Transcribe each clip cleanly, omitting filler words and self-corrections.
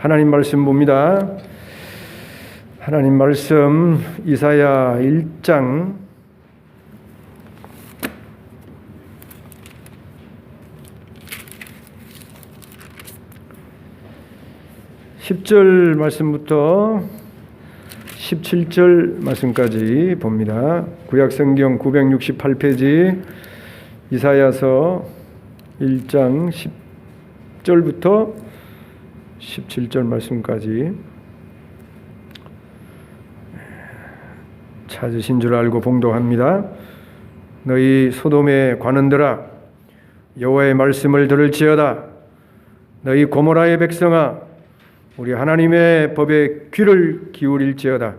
하나님 말씀 봅니다. 하나님 말씀 이사야 1장 10절 말씀부터 17절 말씀까지 봅니다. 구약성경 968페이지 이사야서 1장 10절부터 17절 말씀까지 찾으신 줄 알고 봉독합니다. 너희 소돔의 관원들아, 여호와의 말씀을 들을지어다. 너희 고모라의 백성아, 우리 하나님의 법에 귀를 기울일지어다.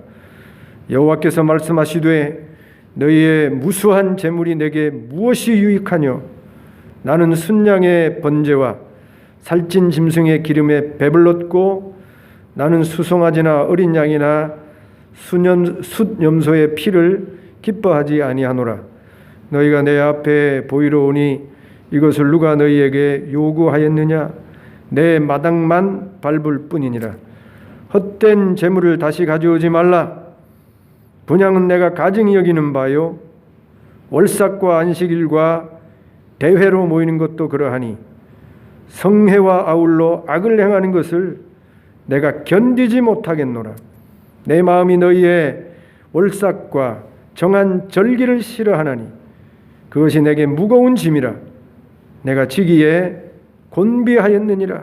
여호와께서 말씀하시되 너희의 무수한 재물이 내게 무엇이 유익하뇨? 나는 순양의 번제와 살찐 짐승의 기름에 배불렀고 나는 수송아지나 어린 양이나 숫염소의 피를 기뻐하지 아니하노라. 너희가 내 앞에 보이러 오니 이것을 누가 너희에게 요구하였느냐? 내 마당만 밟을 뿐이니라. 헛된 재물을 다시 가져오지 말라. 분향은 내가 가증히 여기는 바요, 월삭과 안식일과 대회로 모이는 것도 그러하니 성회와 아울러 악을 행하는 것을 내가 견디지 못하겠노라. 내 마음이 너희의 월삭과 정한 절기를 싫어하나니 그것이 내게 무거운 짐이라. 내가 지기에 곤비하였느니라.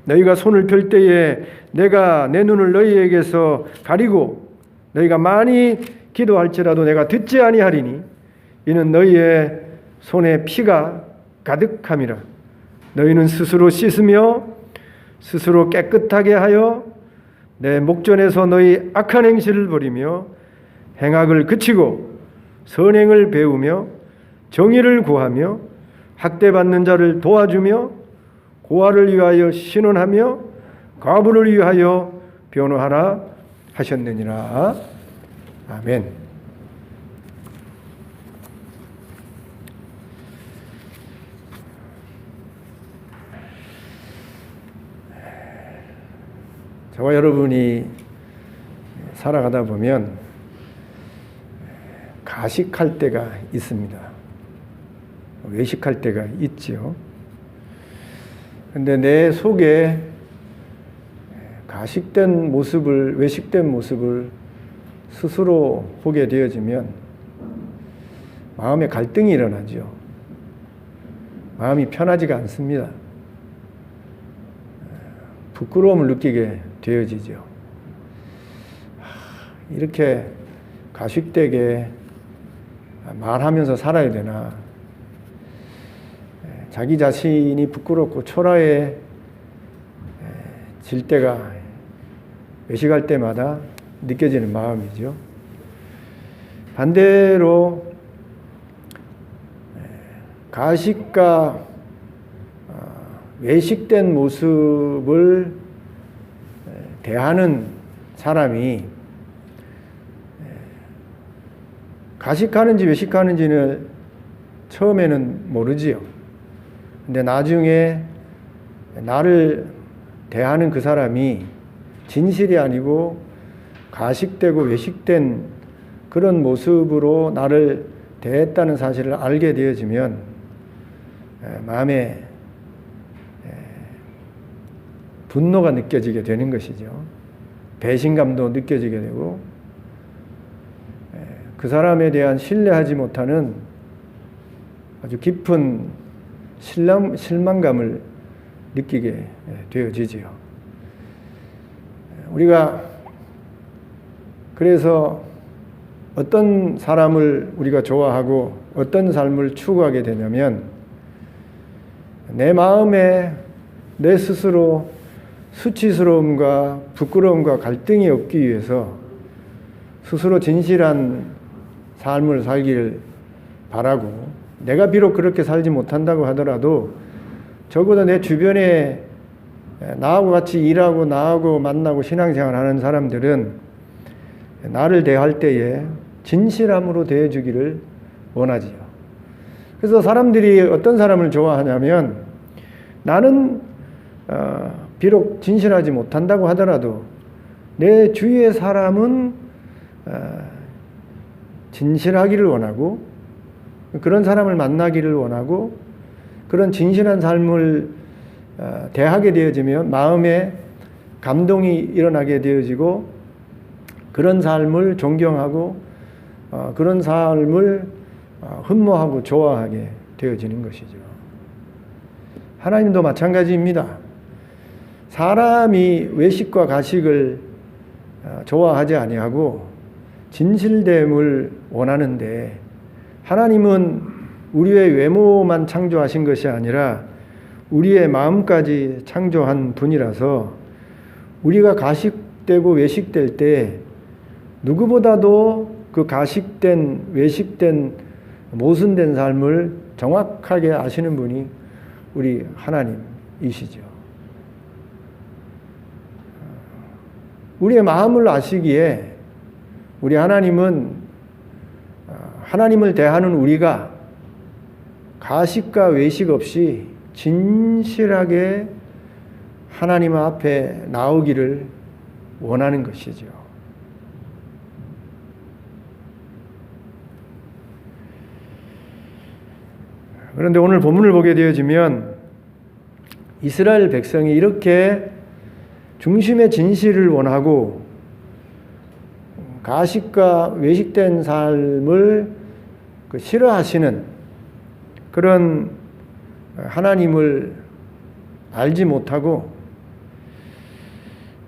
너희가 손을 펼 때에 내가 내 눈을 너희에게서 가리고 너희가 많이 기도할지라도 내가 듣지 아니하리니 이는 너희의 손에 피가 가득함이라. 너희는 스스로 씻으며 스스로 깨끗하게 하여 내 목전에서 너희 악한 행실을 버리며 행악을 그치고 선행을 배우며 정의를 구하며 학대받는 자를 도와주며 고아를 위하여 신원하며 과부를 위하여 변호하라 하셨느니라. 아멘. 저와 여러분이 살아가다 보면 가식할 때가 있습니다. 외식할 때가 있지요. 그런데 내 속에 가식된 모습을, 외식된 모습을 스스로 보게 되어지면 마음에 갈등이 일어나죠. 마음이 편하지가 않습니다. 부끄러움을 느끼게 되어지죠. 이렇게 가식되게 말하면서 살아야 되나? 자기 자신이 부끄럽고 초라해질 때가 외식할 때마다 느껴지는 마음이죠. 반대로 가식과 외식된 모습을 대하는 사람이 가식하는지 외식하는지는 처음에는 모르지요. 근데 나중에 나를 대하는 그 사람이 진실이 아니고 가식되고 외식된 그런 모습으로 나를 대했다는 사실을 알게 되어지면 마음에 분노가 느껴지게 되는 것이죠. 배신감도 느껴지게 되고 그 사람에 대한 신뢰하지 못하는 아주 깊은 실망감을 느끼게 되어지지요. 우리가 그래서 어떤 사람을 우리가 좋아하고 어떤 삶을 추구하게 되냐면 내 마음에 내 스스로 수치스러움과 부끄러움과 갈등이 없기 위해서 스스로 진실한 삶을 살기를 바라고, 내가 비록 그렇게 살지 못한다고 하더라도 적어도 내 주변에 나하고 같이 일하고 나하고 만나고 신앙생활하는 사람들은 나를 대할 때에 진실함으로 대해주기를 원하지요. 그래서 사람들이 어떤 사람을 좋아하냐면 나는 비록 진실하지 못한다고 하더라도 내 주위의 사람은 진실하기를 원하고 그런 사람을 만나기를 원하고 그런 진실한 삶을 대하게 되어지면 마음에 감동이 일어나게 되어지고 그런 삶을 존경하고 그런 삶을 흠모하고 좋아하게 되어지는 것이죠. 하나님도 마찬가지입니다. 사람이 외식과 가식을 좋아하지 아니하고 진실됨을 원하는데 하나님은 우리의 외모만 창조하신 것이 아니라 우리의 마음까지 창조한 분이라서 우리가 가식되고 외식될 때 누구보다도 그 가식된 외식된 모순된 삶을 정확하게 아시는 분이 우리 하나님이시죠. 우리의 마음을 아시기에 우리 하나님은 하나님을 대하는 우리가 가식과 외식 없이 진실하게 하나님 앞에 나오기를 원하는 것이죠. 그런데 오늘 본문을 보게 되어지면 이스라엘 백성이 이렇게 중심의 진실을 원하고 가식과 외식된 삶을 싫어하시는 그런 하나님을 알지 못하고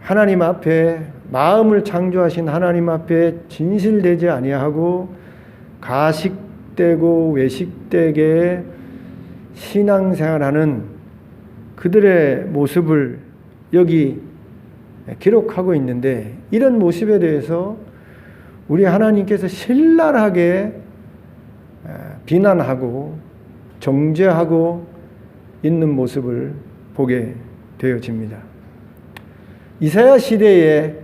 하나님 앞에 마음을 창조하신 하나님 앞에 진실되지 아니하고 가식되고 외식되게 신앙생활하는 그들의 모습을 여기 기록하고 있는데 이런 모습에 대해서 우리 하나님께서 신랄하게 비난하고 정죄하고 있는 모습을 보게 되어집니다. 이사야 시대에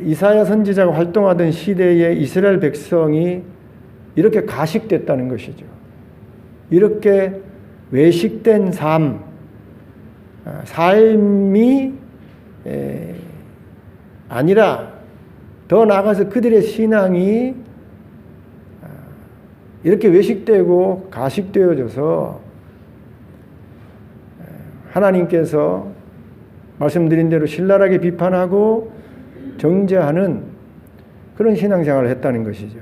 이사야 선지자가 활동하던 시대에 이스라엘 백성이 이렇게 가식됐다는 것이죠. 이렇게 외식된 삶이 아니라 더 나아가서 그들의 신앙이 이렇게 외식되고 가식되어져서 하나님께서 말씀드린 대로 신랄하게 비판하고 정죄하는 그런 신앙생활을 했다는 것이죠.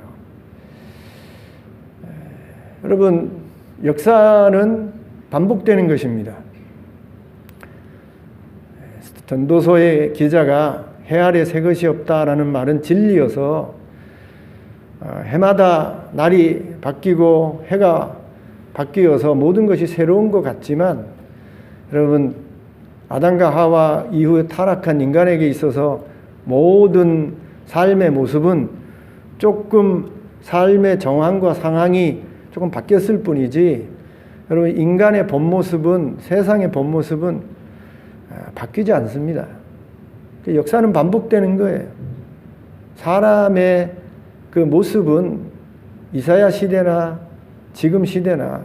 여러분, 역사는 반복되는 것입니다. 전도서의 기자가 해 아래 새 것이 없다라는 말은 진리여서 해마다 날이 바뀌고 해가 바뀌어서 모든 것이 새로운 것 같지만 여러분, 아담과 하와 이후에 타락한 인간에게 있어서 모든 삶의 모습은 조금 삶의 정황과 상황이 조금 바뀌었을 뿐이지 여러분, 인간의 본 모습은, 세상의 본 모습은 바뀌지 않습니다. 역사는 반복되는 거예요. 사람의 그 모습은 이사야 시대나 지금 시대나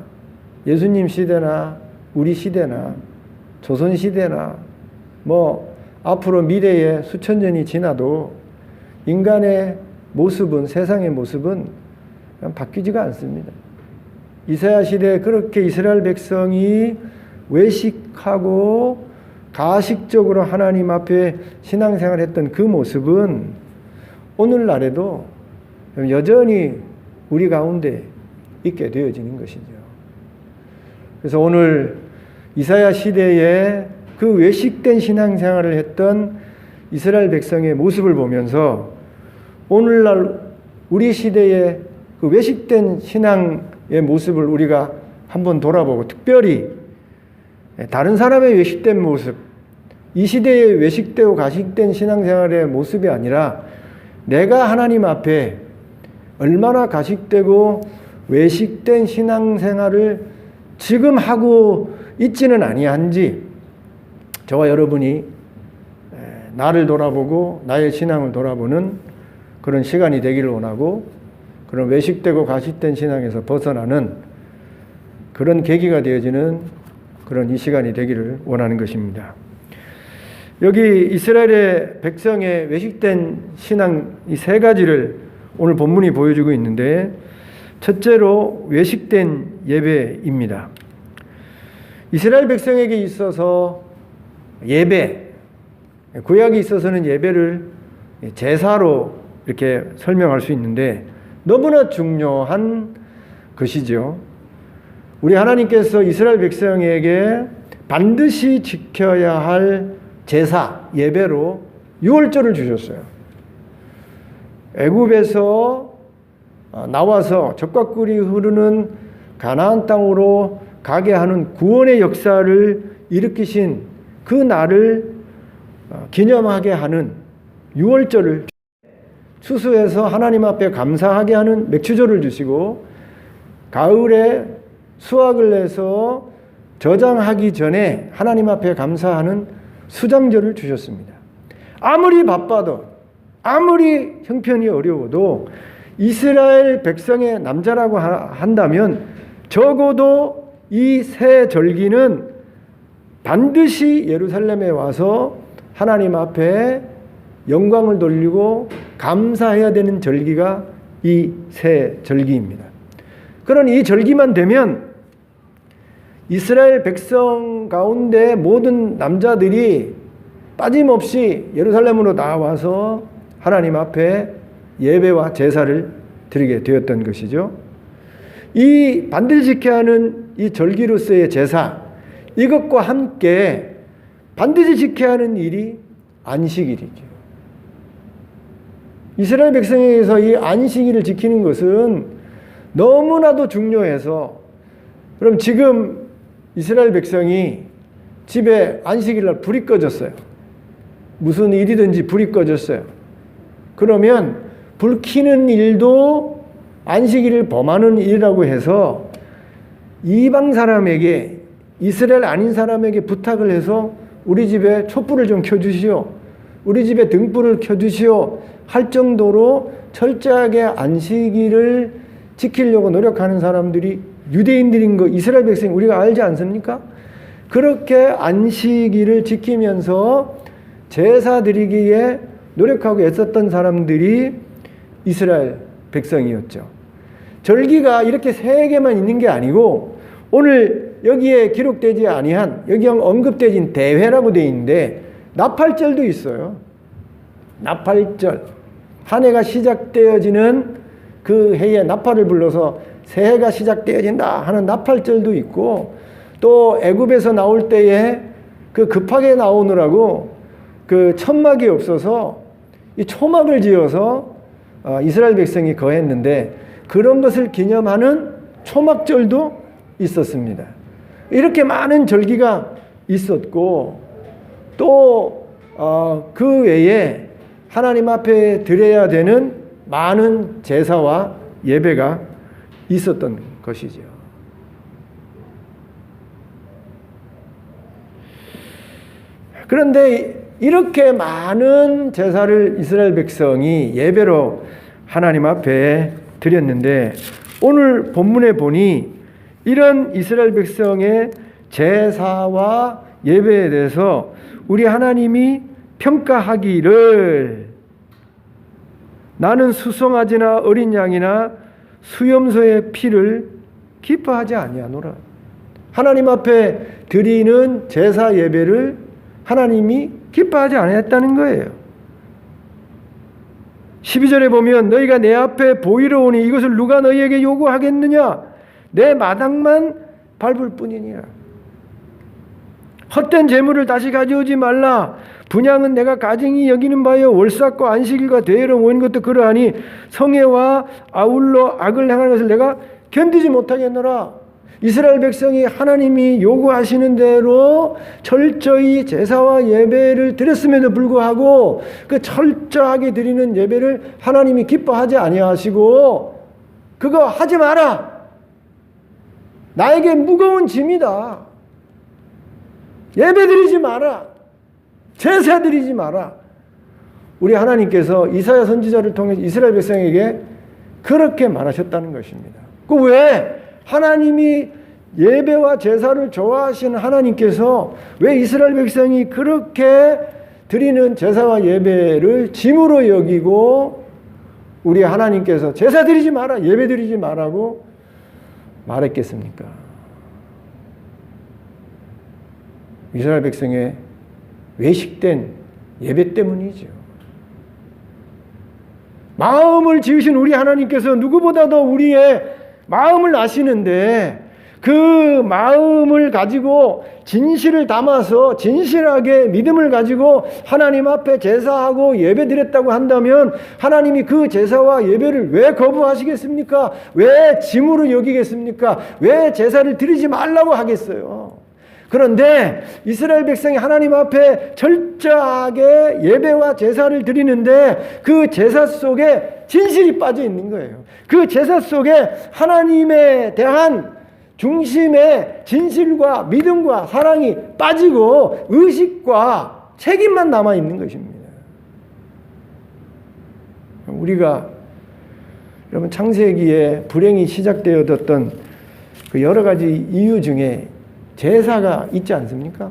예수님 시대나 우리 시대나 조선 시대나 뭐 앞으로 미래에 수천 년이 지나도 인간의 모습은, 세상의 모습은 그냥 바뀌지가 않습니다. 이사야 시대에 그렇게 이스라엘 백성이 외식하고 가식적으로 하나님 앞에 신앙생활했던 그 모습은 오늘날에도 여전히 우리 가운데 있게 되어지는 것이죠. 그래서 오늘 이사야 시대에 그 외식된 신앙생활을 했던 이스라엘 백성의 모습을 보면서 오늘날 우리 시대의 그 외식된 신앙의 모습을 우리가 한번 돌아보고 특별히 다른 사람의 외식된 모습, 이 시대의 외식되고 가식된 신앙생활의 모습이 아니라 내가 하나님 앞에 얼마나 가식되고 외식된 신앙생활을 지금 하고 있지는 아니한지 저와 여러분이 나를 돌아보고 나의 신앙을 돌아보는 그런 시간이 되기를 원하고 그런 외식되고 가식된 신앙에서 벗어나는 그런 계기가 되어지는 그런 이 시간이 되기를 원하는 것입니다. 여기 이스라엘의 백성의 외식된 신앙 이 세 가지를 오늘 본문이 보여주고 있는데, 첫째로 외식된 예배입니다. 이스라엘 백성에게 있어서 예배, 구약에 있어서는 예배를 제사로 이렇게 설명할 수 있는데 너무나 중요한 것이죠. 우리 하나님께서 이스라엘 백성에게 반드시 지켜야 할 제사, 예배로 유월절을 주셨어요. 애굽에서 나와서 젖과 꿀이 흐르는 가나안 땅으로 가게 하는 구원의 역사를 일으키신 그 날을 기념하게 하는 유월절을, 추수해서 하나님 앞에 감사하게 하는 맥추절을 주시고, 가을에 수확을 내서 저장하기 전에 하나님 앞에 감사하는 수장절을 주셨습니다. 아무리 바빠도, 아무리 형편이 어려워도 이스라엘 백성의 남자라고 한다면 적어도 이 세 절기는 반드시 예루살렘에 와서 하나님 앞에 영광을 돌리고 감사해야 되는 절기가 이 세 절기입니다. 그런 이 절기만 되면 이스라엘 백성 가운데 모든 남자들이 빠짐없이 예루살렘으로 나와서 하나님 앞에 예배와 제사를 드리게 되었던 것이죠. 이 반드시 지켜야 하는 이 절기로서의 제사, 이것과 함께 반드시 지켜야 하는 일이 안식일이죠. 이스라엘 백성에게서 이 안식일을 지키는 것은 너무나도 중요해서, 그럼 지금 이스라엘 백성이 집에 안식일날 불이 꺼졌어요. 무슨 일이든지 불이 꺼졌어요. 그러면 불 켜는 일도 안식일을 범하는 일이라고 해서 이방 사람에게, 이스라엘 아닌 사람에게 부탁을 해서 우리 집에 촛불을 좀 켜주시오, 우리 집에 등불을 켜주시오 할 정도로 철저하게 안식일을 지키려고 노력하는 사람들이 유대인들인 거 이스라엘 백성 우리가 알지 않습니까? 그렇게 안식일을 지키면서 제사 드리기에 노력하고 애썼던 사람들이 이스라엘 백성이었죠. 절기가 이렇게 세 개만 있는 게 아니고, 오늘 여기에 기록되지 아니한, 여기 언급되진 대회라고 되어 있는데 나팔절도 있어요. 나팔절, 한 해가 시작되어지는 그 해에 나팔을 불러서 새해가 시작되어진다 하는 나팔절도 있고, 또 애굽에서 나올 때에 그 급하게 나오느라고 그 천막이 없어서 이 초막을 지어서 이스라엘 백성이 거했는데, 그런 것을 기념하는 초막절도 있었습니다. 이렇게 많은 절기가 있었고, 또 그 외에 하나님 앞에 드려야 되는 많은 제사와 예배가 있었던 것이죠. 그런데 이렇게 많은 제사를 이스라엘 백성이 예배로 하나님 앞에 드렸는데, 오늘 본문에 보니 이런 이스라엘 백성의 제사와 예배에 대해서 우리 하나님이 평가하기를, 나는 수송아지나 어린 양이나 수염소의 피를 기뻐하지 아니하노라. 하나님 앞에 드리는 제사 예배를 하나님이 기뻐하지 않았다는 거예요. 12절에 보면 너희가 내 앞에 보이러 오니 이것을 누가 너희에게 요구하겠느냐? 내 마당만 밟을 뿐이니라. 헛된 재물을 다시 가져오지 말라. 분향은 내가 가증히 여기는 바여 월삭과 안식일과 대회로 모인 것도 그러하니 성회와 아울러 악을 행하는 것을 내가 견디지 못하겠노라. 이스라엘 백성이 하나님이 요구하시는 대로 철저히 제사와 예배를 드렸음에도 불구하고 그 철저하게 드리는 예배를 하나님이 기뻐하지 아니하시고, 그거 하지 마라, 나에게 무거운 짐이다, 예배 드리지 마라, 제사 드리지 마라. 우리 하나님께서 이사야 선지자를 통해 이스라엘 백성에게 그렇게 말하셨다는 것입니다. 그 왜? 하나님이 예배와 제사를 좋아하시는 하나님께서 왜 이스라엘 백성이 그렇게 드리는 제사와 예배를 짐으로 여기고 우리 하나님께서 제사 드리지 마라, 예배 드리지 마라고 말했겠습니까? 이스라엘 백성의 외식된 예배 때문이죠. 마음을 지으신 우리 하나님께서 누구보다도 우리의 마음을 아시는데 그 마음을 가지고 진실을 담아서 진실하게 믿음을 가지고 하나님 앞에 제사하고 예배 드렸다고 한다면 하나님이 그 제사와 예배를 왜 거부하시겠습니까? 왜 짐으로 여기겠습니까? 왜 제사를 드리지 말라고 하겠어요? 그런데 이스라엘 백성이 하나님 앞에 철저하게 예배와 제사를 드리는데 그 제사 속에 진실이 빠져 있는 거예요. 그 제사 속에 하나님에 대한 중심의 진실과 믿음과 사랑이 빠지고 의식과 책임만 남아 있는 것입니다. 우리가 여러분 창세기에 불행이 시작되어졌던 그 여러 가지 이유 중에 제사가 있지 않습니까?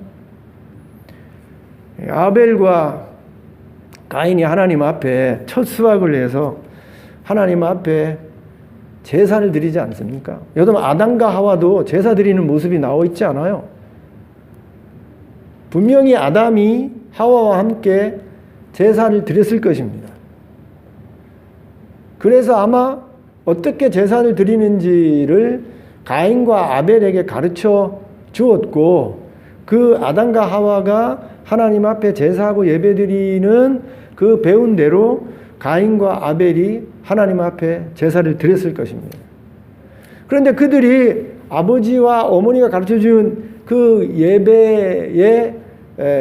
아벨과 가인이 하나님 앞에 첫 수확을 해서 하나님 앞에 제사를 드리지 않습니까? 여러분 아담과 하와도 제사 드리는 모습이 나와 있지 않아요? 분명히 아담이 하와와 함께 제사를 드렸을 것입니다. 그래서 아마 어떻게 제사를 드리는지를 가인과 아벨에게 가르쳐 주었고 그 아담과 하와가 하나님 앞에 제사하고 예배드리는 그 배운 대로 가인과 아벨이 하나님 앞에 제사를 드렸을 것입니다. 그런데 그들이 아버지와 어머니가 가르쳐준 그 예배의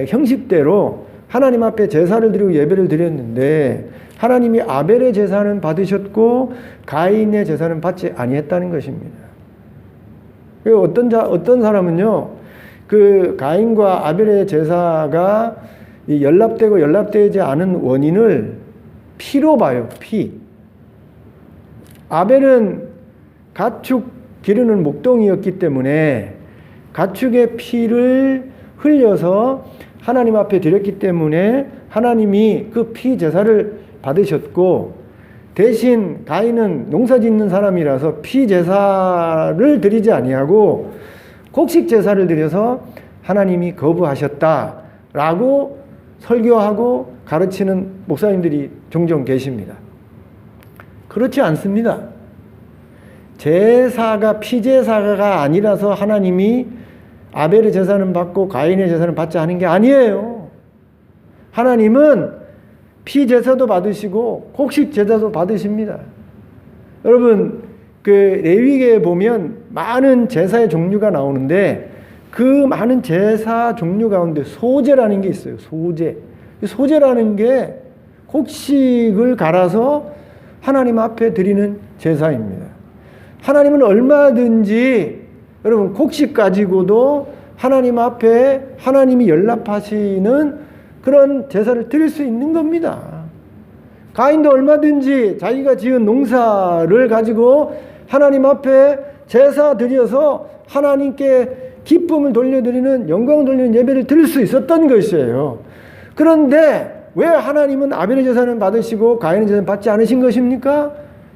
형식대로 하나님 앞에 제사를 드리고 예배를 드렸는데 하나님이 아벨의 제사는 받으셨고 가인의 제사는 받지 아니했다는 것입니다. 어떤 사람은요, 그 가인과 아벨의 제사가 연락되고 연락되지 않은 원인을 피로 봐요, 피. 아벨은 가축 기르는 목동이었기 때문에 가축의 피를 흘려서 하나님 앞에 드렸기 때문에 하나님이 그 피 제사를 받으셨고, 대신 가인은 농사 짓는 사람이라서 피 제사를 드리지 아니하고 곡식 제사를 드려서 하나님이 거부하셨다라고 설교하고 가르치는 목사님들이 종종 계십니다. 그렇지 않습니다. 제사가 피제사가 아니라서 하나님이 아벨의 제사는 받고 가인의 제사는 받지 않은 게 아니에요. 하나님은 피제사도 받으시고 곡식 제사도 받으십니다. 여러분 그 레위기에 보면 많은 제사의 종류가 나오는데 그 많은 제사 종류 가운데 소제라는 게 있어요. 소제라는 게 곡식을 갈아서 하나님 앞에 드리는 제사입니다. 하나님은 얼마든지 여러분 곡식 가지고도 하나님 앞에 하나님이 연락하시는 그런 제사를 드릴 수 있는 겁니다. 가인도 얼마든지 자기가 지은 농사를 가지고 하나님 앞에 제사 드려서 하나님께 기쁨을 돌려드리는 영광을 돌리는 예배를 드릴 수 있었던 것이에요. 그런데 왜 하나님은 아벨의 제사는 받으시고 가인의 제사는 받지 않으신 것입니까?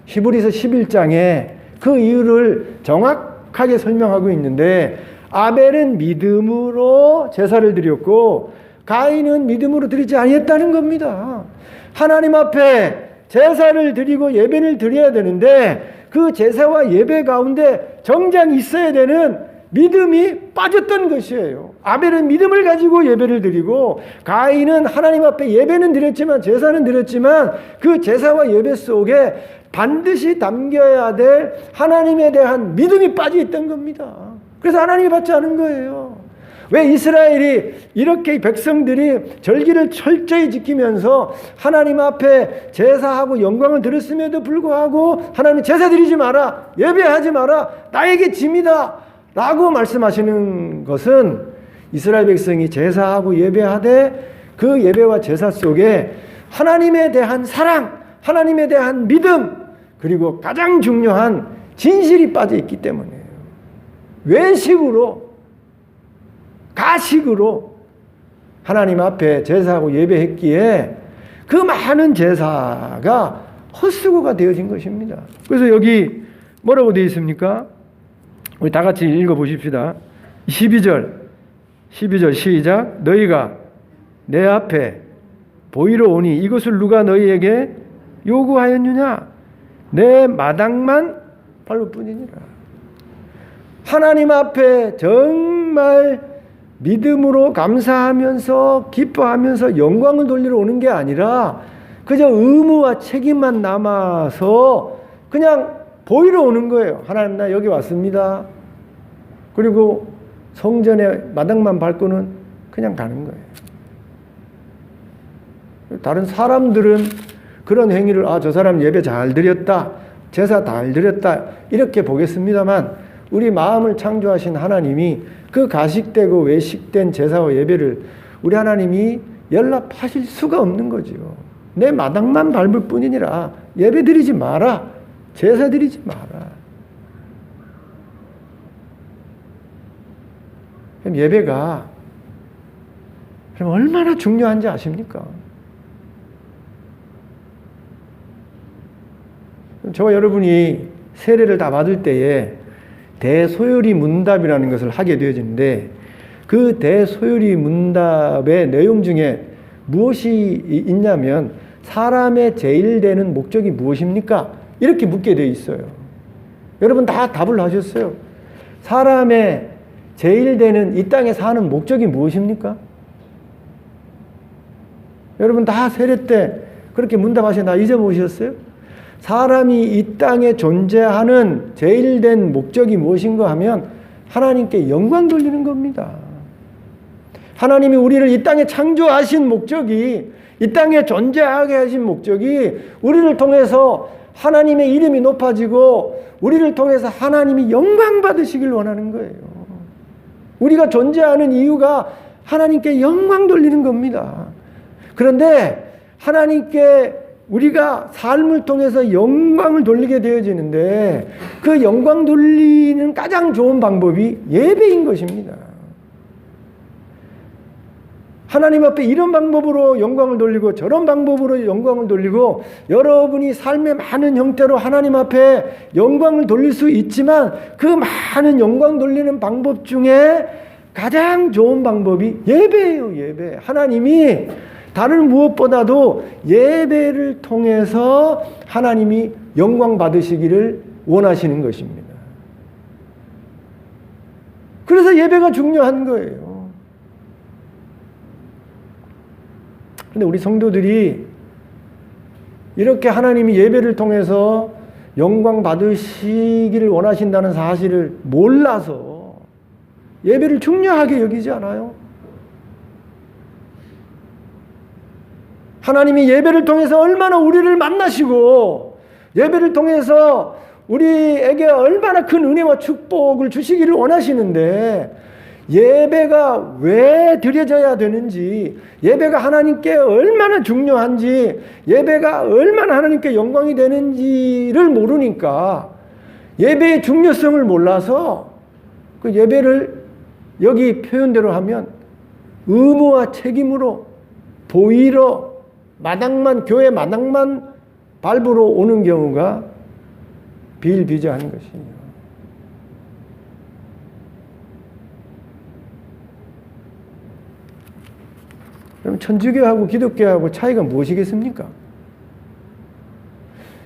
히브리서 11장에 그 이유를 정확하게 설명하고 있는데 아벨은 믿음으로 제사를 드렸고 가인은 믿음으로 드리지 아니했다는 겁니다. 하나님 앞에 제사를 드리고 예배를 드려야 되는데 그 제사와 예배 가운데 정작 있어야 되는 믿음이 빠졌던 것이에요. 아벨은 믿음을 가지고 예배를 드리고 가인은 하나님 앞에 예배는 드렸지만 제사는 드렸지만 그 제사와 예배 속에 반드시 담겨야 될 하나님에 대한 믿음이 빠져 있던 겁니다. 그래서 하나님이 받지 않은 거예요. 왜 이스라엘이 이렇게 백성들이 절기를 철저히 지키면서 하나님 앞에 제사하고 영광을 드렸음에도 불구하고 하나님 제사 드리지 마라, 예배하지 마라, 나에게 짐이다 라고 말씀하시는 것은 이스라엘 백성이 제사하고 예배하되 그 예배와 제사 속에 하나님에 대한 사랑, 하나님에 대한 믿음, 그리고 가장 중요한 진실이 빠져 있기 때문이에요. 외식으로, 가식으로 하나님 앞에 제사하고 예배했기에 그 많은 제사가 헛수고가 되어진 것입니다. 그래서 여기 뭐라고 되어 있습니까? 우리 다 같이 읽어보십시다. 12절 시작. 너희가 내 앞에 보이러 오니 이것을 누가 너희에게 요구하였느냐? 내 마당만 밟을 뿐이니라. 하나님 앞에 정말 믿음으로 감사하면서 기뻐하면서 영광을 돌리러 오는 게 아니라 그저 의무와 책임만 남아서 그냥 보이러 오는 거예요. 하나님, 나 여기 왔습니다. 그리고 성전에 마당만 밟고는 그냥 가는 거예요. 다른 사람들은 그런 행위를 저 사람 예배 잘 드렸다, 제사 잘 드렸다 이렇게 보겠습니다만 우리 마음을 창조하신 하나님이 그 가식되고 외식된 제사와 예배를 우리 하나님이 연락하실 수가 없는 거죠. 내 마당만 밟을 뿐이니라 예배 드리지 마라, 제사 드리지 마라. 그럼 예배가 그럼 얼마나 중요한지 아십니까? 저와 여러분이 세례를 다 받을 때에 대소요리 문답이라는 것을 하게 되어지는데 그 대소요리 문답의 내용 중에 무엇이 있냐면 사람의 제일 되는 목적이 무엇입니까? 이렇게 묻게 되어 있어요. 여러분 다 답을 하셨어요. 사람의 제일 되는 이 땅에 사는 목적이 무엇입니까? 여러분 다 세례 때 그렇게 문답하셔 나 잊어보셨어요? 사람이 이 땅에 존재하는 제일 된 목적이 무엇인가 하면 하나님께 영광 돌리는 겁니다. 하나님이 우리를 이 땅에 창조하신 목적이, 이 땅에 존재하게 하신 목적이 우리를 통해서 하나님의 이름이 높아지고 우리를 통해서 하나님이 영광 받으시길 원하는 거예요. 우리가 존재하는 이유가 하나님께 영광 돌리는 겁니다. 그런데 하나님께 우리가 삶을 통해서 영광을 돌리게 되어지는데 그 영광 돌리는 가장 좋은 방법이 예배인 것입니다. 하나님 앞에 이런 방법으로 영광을 돌리고 저런 방법으로 영광을 돌리고 여러분이 삶의 많은 형태로 하나님 앞에 영광을 돌릴 수 있지만 그 많은 영광 돌리는 방법 중에 가장 좋은 방법이 예배예요. 예배. 하나님이 다른 무엇보다도 예배를 통해서 하나님이 영광 받으시기를 원하시는 것입니다. 그래서 예배가 중요한 거예요. 그런데 우리 성도들이 이렇게 하나님이 예배를 통해서 영광 받으시기를 원하신다는 사실을 몰라서 예배를 중요하게 여기지 않아요? 하나님이 예배를 통해서 얼마나 우리를 만나시고 예배를 통해서 우리에게 얼마나 큰 은혜와 축복을 주시기를 원하시는데 예배가 왜 드려져야 되는지, 예배가 하나님께 얼마나 중요한지, 예배가 얼마나 하나님께 영광이 되는지를 모르니까 예배의 중요성을 몰라서 그 예배를 여기 표현대로 하면 의무와 책임으로 보이러 마당만, 교회 마당만 밟으러 오는 경우가 비일비재한 것이에요. 그럼 천주교하고 기독교하고 차이가 무엇이겠습니까?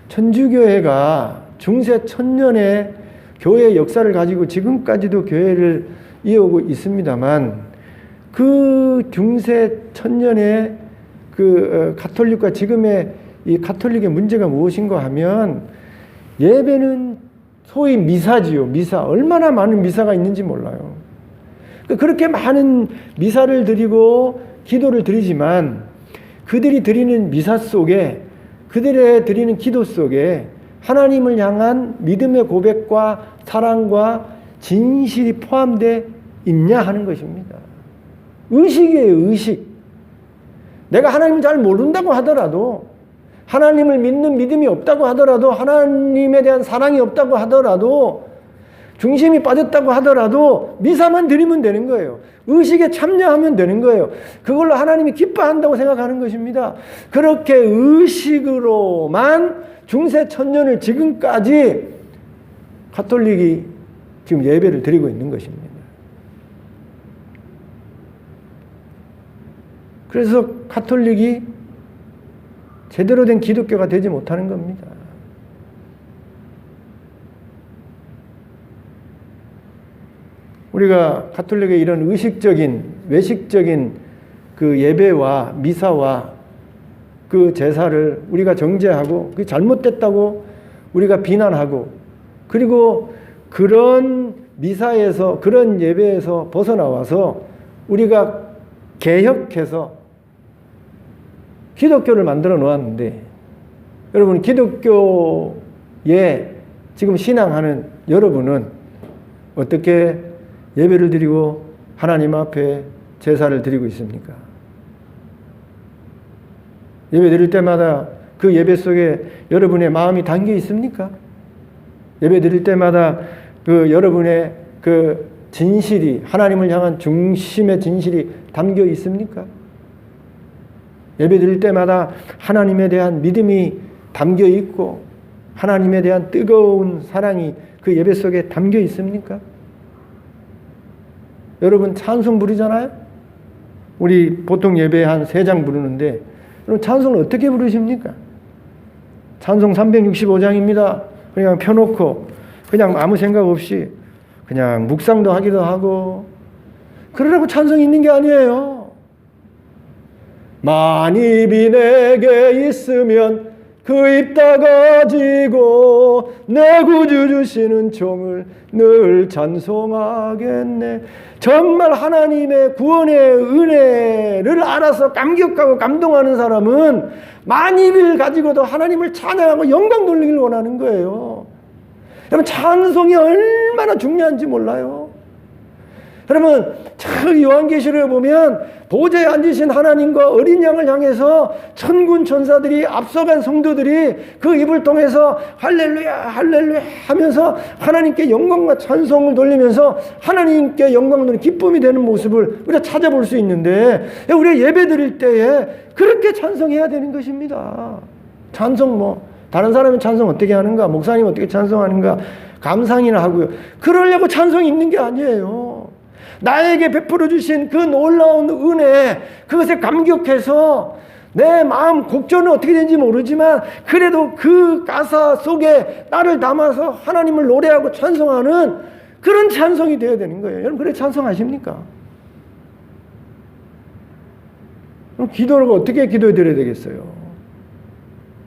천주교회가 중세 천년의 교회 역사를 가지고 지금까지도 교회를 이어오고 있습니다만 그 중세 천년의 그 가톨릭과 지금의 이 가톨릭의 문제가 무엇인가 하면 예배는 소위 미사지요. 미사. 얼마나 많은 미사가 있는지 몰라요. 그렇게 많은 미사를 드리고 기도를 드리지만 그들이 드리는 미사 속에, 그들의 드리는 기도 속에 하나님을 향한 믿음의 고백과 사랑과 진실이 포함되어 있냐 하는 것입니다. 의식이에요, 의식. 내가 하나님을 잘 모른다고 하더라도, 하나님을 믿는 믿음이 없다고 하더라도, 하나님에 대한 사랑이 없다고 하더라도 중심이 빠졌다고 하더라도 미사만 드리면 되는 거예요. 의식에 참여하면 되는 거예요. 그걸로 하나님이 기뻐한다고 생각하는 것입니다. 그렇게 의식으로만 중세 천년을 지금까지 가톨릭이 지금 예배를 드리고 있는 것입니다. 그래서 가톨릭이 제대로 된 기독교가 되지 못하는 겁니다. 우리가 가톨릭의 이런 의식적인, 외식적인 그 예배와 미사와 그 제사를 우리가 정죄하고 그게 잘못됐다고 우리가 비난하고 그리고 그런 미사에서 그런 예배에서 벗어나와서 우리가 개혁해서 기독교를 만들어 놓았는데 여러분 기독교에 지금 신앙하는 여러분은 어떻게 예배를 드리고 하나님 앞에 제사를 드리고 있습니까? 예배 드릴 때마다 그 예배 속에 여러분의 마음이 담겨 있습니까? 예배 드릴 때마다 그 여러분의 그 진실이 하나님을 향한 중심의 진실이 담겨 있습니까? 예배 드릴 때마다 하나님에 대한 믿음이 담겨 있고 하나님에 대한 뜨거운 사랑이 그 예배 속에 담겨 있습니까? 여러분 찬송 부르잖아요? 우리 보통 예배 한 3장 부르는데 여러분 찬송을 어떻게 부르십니까? 찬송 365장입니다. 그냥 펴놓고 그냥 아무 생각 없이 그냥 묵상도 하기도 하고 그러라고 찬송이 있는 게 아니에요. 만입이 내게 있으면 그 입 다가지고 내 구주 주시는 종을 늘 찬송하겠네. 정말 하나님의 구원의 은혜를 알아서 감격하고 감동하는 사람은 만입을 가지고도 하나님을 찬양하고 영광 돌리기를 원하는 거예요. 여러분 찬송이 얼마나 중요한지 몰라요. 여러분 참 요한계시록에 보면 보좌에 앉으신 하나님과 어린 양을 향해서 천군 천사들이 앞서간 성도들이 그 입을 통해서 할렐루야 할렐루야 하면서 하나님께 영광과 찬송을 돌리면서 하나님께 영광을 돌리는 기쁨이 되는 모습을 우리가 찾아볼 수 있는데 우리가 예배 드릴 때에 그렇게 찬송해야 되는 것입니다. 찬송 뭐 다른 사람이 찬송 어떻게 하는가, 목사님 어떻게 찬송하는가 감상이나 하고요. 그러려고 찬송이 있는 게 아니에요. 나에게 베풀어 주신 그 놀라운 은혜, 그것에 감격해서 내 마음 곡조는 어떻게 되는지 모르지만 그래도 그 가사 속에 나를 담아서 하나님을 노래하고 찬송하는 그런 찬송이 되어야 되는 거예요. 여러분 그래 찬송하십니까? 그럼 기도를 어떻게 기도해 드려야 되겠어요?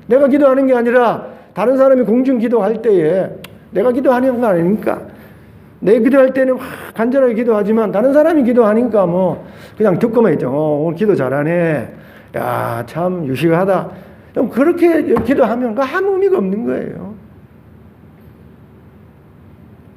내가 기도하는 게 아니라 다른 사람이 공중 기도할 때에 내가 기도하는 거 아닙니까? 내 기도할 때는 간절하게 기도하지만 다른 사람이 기도하니까 뭐 그냥 듣고만 있죠. 오늘 기도 잘하네. 야, 참 유식하다. 그렇게 기도하면 아무 의미가 없는 거예요.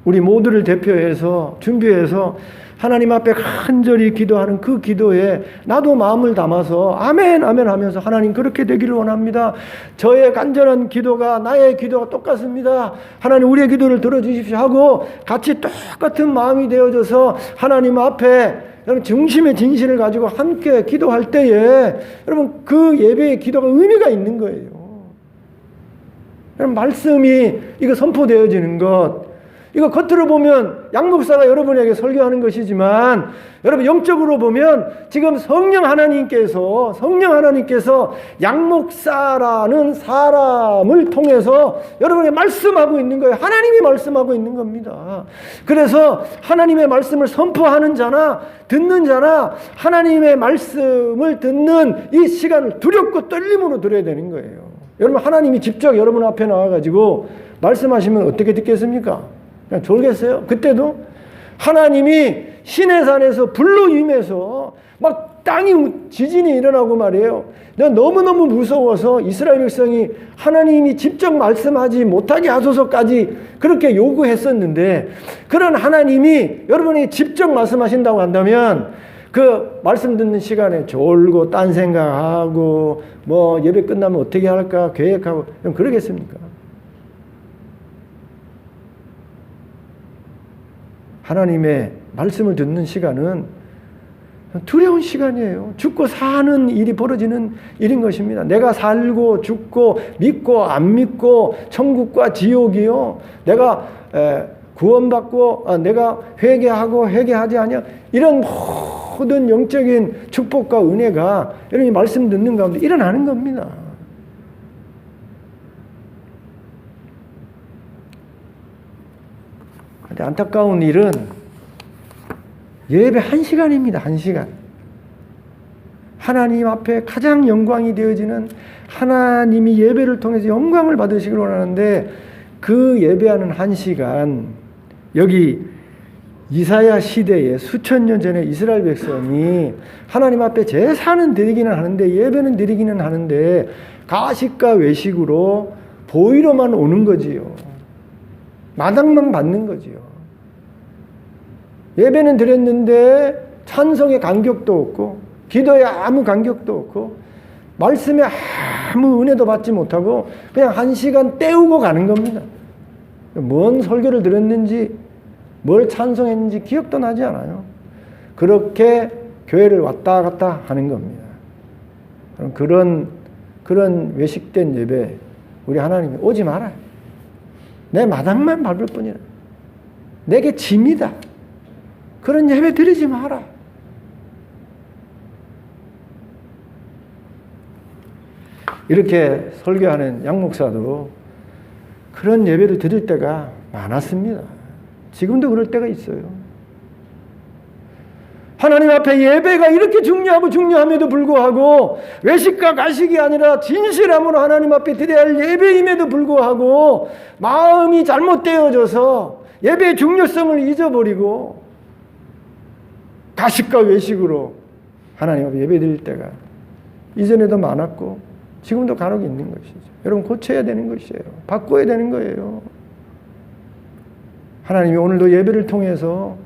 우리 모두를 대표해서 준비해서 하나님 앞에 간절히 기도하는 그 기도에 나도 마음을 담아서 아멘 아멘 하면서 하나님 그렇게 되기를 원합니다. 저의 간절한 기도가 나의 기도가 똑같습니다. 하나님 우리의 기도를 들어주십시오 하고 같이 똑같은 마음이 되어져서 하나님 앞에 여러분 중심의 진실을 가지고 함께 기도할 때에 여러분 그 예배의 기도가 의미가 있는 거예요. 여러분 말씀이 이거 선포되어지는 것 이거 겉으로 보면 양 목사가 여러분에게 설교하는 것이지만 여러분 영적으로 보면 지금 성령 하나님께서 양 목사라는 사람을 통해서 여러분에게 말씀하고 있는 거예요. 하나님이 말씀하고 있는 겁니다. 그래서 하나님의 말씀을 선포하는 자나 듣는 자나 하나님의 말씀을 듣는 이 시간을 두렵고 떨림으로 들어야 되는 거예요. 여러분 하나님이 직접 여러분 앞에 나와가지고 말씀하시면 어떻게 듣겠습니까? 그냥 졸겠어요. 그때도 하나님이 시내산에서 불로 임해서 막 땅이 지진이 일어나고 말이에요. 너무너무 무서워서 이스라엘 백성이 하나님이 직접 말씀하지 못하게 하소서까지 그렇게 요구했었는데 그런 하나님이 여러분이 직접 말씀하신다고 한다면 그 말씀 듣는 시간에 졸고 딴 생각하고 뭐 예배 끝나면 어떻게 할까 계획하고 그러겠습니까? 하나님의 말씀을 듣는 시간은 두려운 시간이에요. 죽고 사는 일이 벌어지는 일인 것입니다. 내가 살고 죽고 믿고 안 믿고 천국과 지옥이요. 내가 구원받고 내가 회개하고 회개하지 않냐. 이런 모든 영적인 축복과 은혜가 여러분이 말씀 듣는 가운데 일어나는 겁니다. 근데 안타까운 일은 예배 1시간입니다. 1시간. 하나님 앞에 가장 영광이 되어지는 하나님이 예배를 통해서 영광을 받으시길 원하는데 그 예배하는 1시간, 여기 이사야 시대에 수천 년 전에 이스라엘 백성이 하나님 앞에 제사는 드리기는 하는데 예배는 드리기는 하는데 가식과 외식으로 보이로만 오는 거지요. 마당만 받는 거지요. 예배는 드렸는데 찬송에 간격도 없고 기도에 아무 간격도 없고 말씀에 아무 은혜도 받지 못하고 그냥 1시간 때우고 가는 겁니다. 뭔 설교를 들었는지 뭘 찬송했는지 기억도 나지 않아요. 그렇게 교회를 왔다 갔다 하는 겁니다. 그런 외식된 예배 우리 하나님이 오지 말아요. 내 마당만 밟을 뿐이라. 내게 짐이다. 그런 예배 드리지 마라. 이렇게 설교하는 양 목사도 그런 예배를 드릴 때가 많았습니다. 지금도 그럴 때가 있어요. 하나님 앞에 예배가 이렇게 중요함에도 불구하고 외식과 가식이 아니라 진실함으로 하나님 앞에 드려야 할 예배임에도 불구하고 마음이 잘못되어져서 예배의 중요성을 잊어버리고 가식과 외식으로 하나님 앞에 예배 드릴 때가 이전에도 많았고 지금도 간혹 있는 것이죠. 여러분 고쳐야 되는 것이에요. 바꿔야 되는 거예요. 하나님이 오늘도 예배를 통해서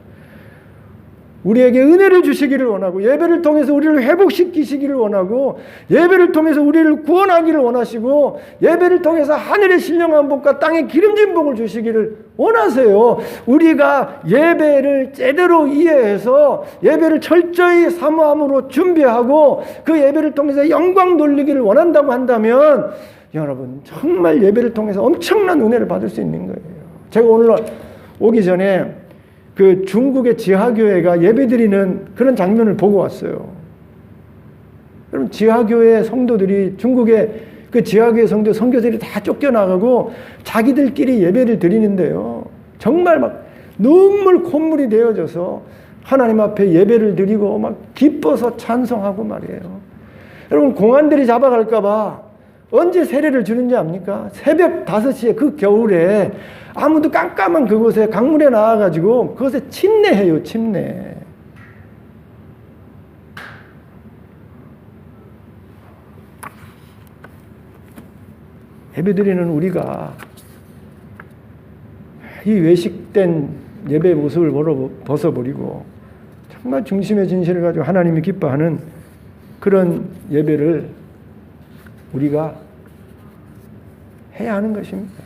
우리에게 은혜를 주시기를 원하고 예배를 통해서 우리를 회복시키시기를 원하고 예배를 통해서 우리를 구원하기를 원하시고 예배를 통해서 하늘의 신령한 복과 땅의 기름진 복을 주시기를 원하세요. 우리가 예배를 제대로 이해해서 예배를 철저히 사모함으로 준비하고 그 예배를 통해서 영광 돌리기를 원한다고 한다면 여러분 정말 예배를 통해서 엄청난 은혜를 받을 수 있는 거예요. 제가 오늘 오기 전에 그 중국의 지하교회가 예배드리는 그런 장면을 보고 왔어요. 여러분 지하교회 성도들이 중국의 그 지하교회 선교사들이 다 쫓겨나가고 자기들끼리 예배를 드리는데요. 정말 막 눈물 콧물이 되어져서 하나님 앞에 예배를 드리고 막 기뻐서 찬송하고 말이에요. 여러분 공안들이 잡아갈까 봐 언제 세례를 주는지 압니까? 새벽 5시에 그 겨울에 아무도 깜깜한 그곳에 강물에 나와가지고 그것에 침례해요. 침례. 예배드리는 우리가 이 외식된 예배 모습을 벗어버리고 정말 중심의 진실을 가지고 하나님이 기뻐하는 그런 예배를 우리가 해야 하는 것입니다.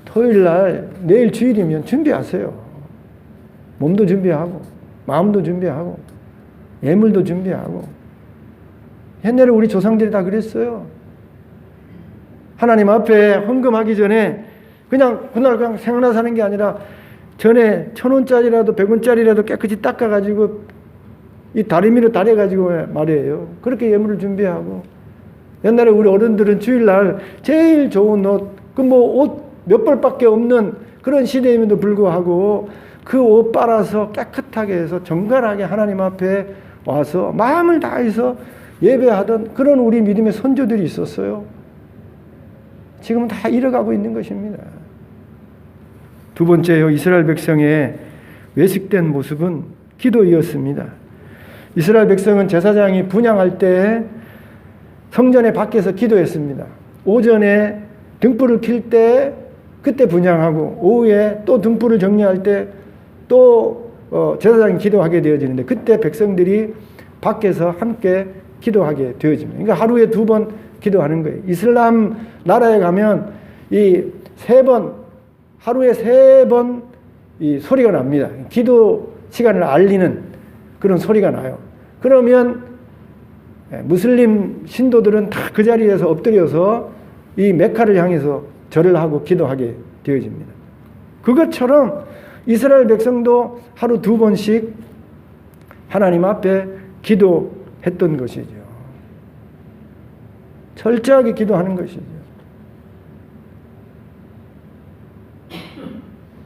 토요일 날 내일 주일이면 준비하세요. 몸도 준비하고 마음도 준비하고 예물도 준비하고. 옛날에 우리 조상들이 다 그랬어요. 하나님 앞에 헌금하기 전에 그냥 그날 그냥 생각나 사는 게 아니라 전에 1,000원짜리라도 100원짜리라도 깨끗이 닦아가지고 이 다리미로 다려가지고 말이에요. 그렇게 예물을 준비하고. 옛날에 우리 어른들은 주일날 제일 좋은 옷, 그 뭐 옷 몇 벌밖에 없는 그런 시대임에도 불구하고 그 옷 빨아서 깨끗하게 해서 정갈하게 하나님 앞에 와서 마음을 다해서 예배하던 그런 우리 믿음의 선조들이 있었어요. 지금은 다 잃어가고 있는 것입니다. 두 번째요, 이스라엘 백성의 외식된 모습은 기도이었습니다. 이스라엘 백성은 제사장이 분향할 때 성전의 밖에서 기도했습니다. 오전에 등불을 킬 때 그때 분향하고 오후에 또 등불을 정리할 때 또 제사장이 기도하게 되어지는데 그때 백성들이 밖에서 함께 기도하게 되어집니다. 그러니까 하루에 2번 기도하는 거예요. 이슬람 나라에 가면 이 3번 하루에 3번 이 소리가 납니다. 기도 시간을 알리는 그런 소리가 나요. 그러면 무슬림 신도들은 다 그 자리에서 엎드려서 이 메카를 향해서 절을 하고 기도하게 되어집니다. 그것처럼 이스라엘 백성도 하루 2번씩 하나님 앞에 기도했던 것이죠. 철저하게 기도하는 것이죠.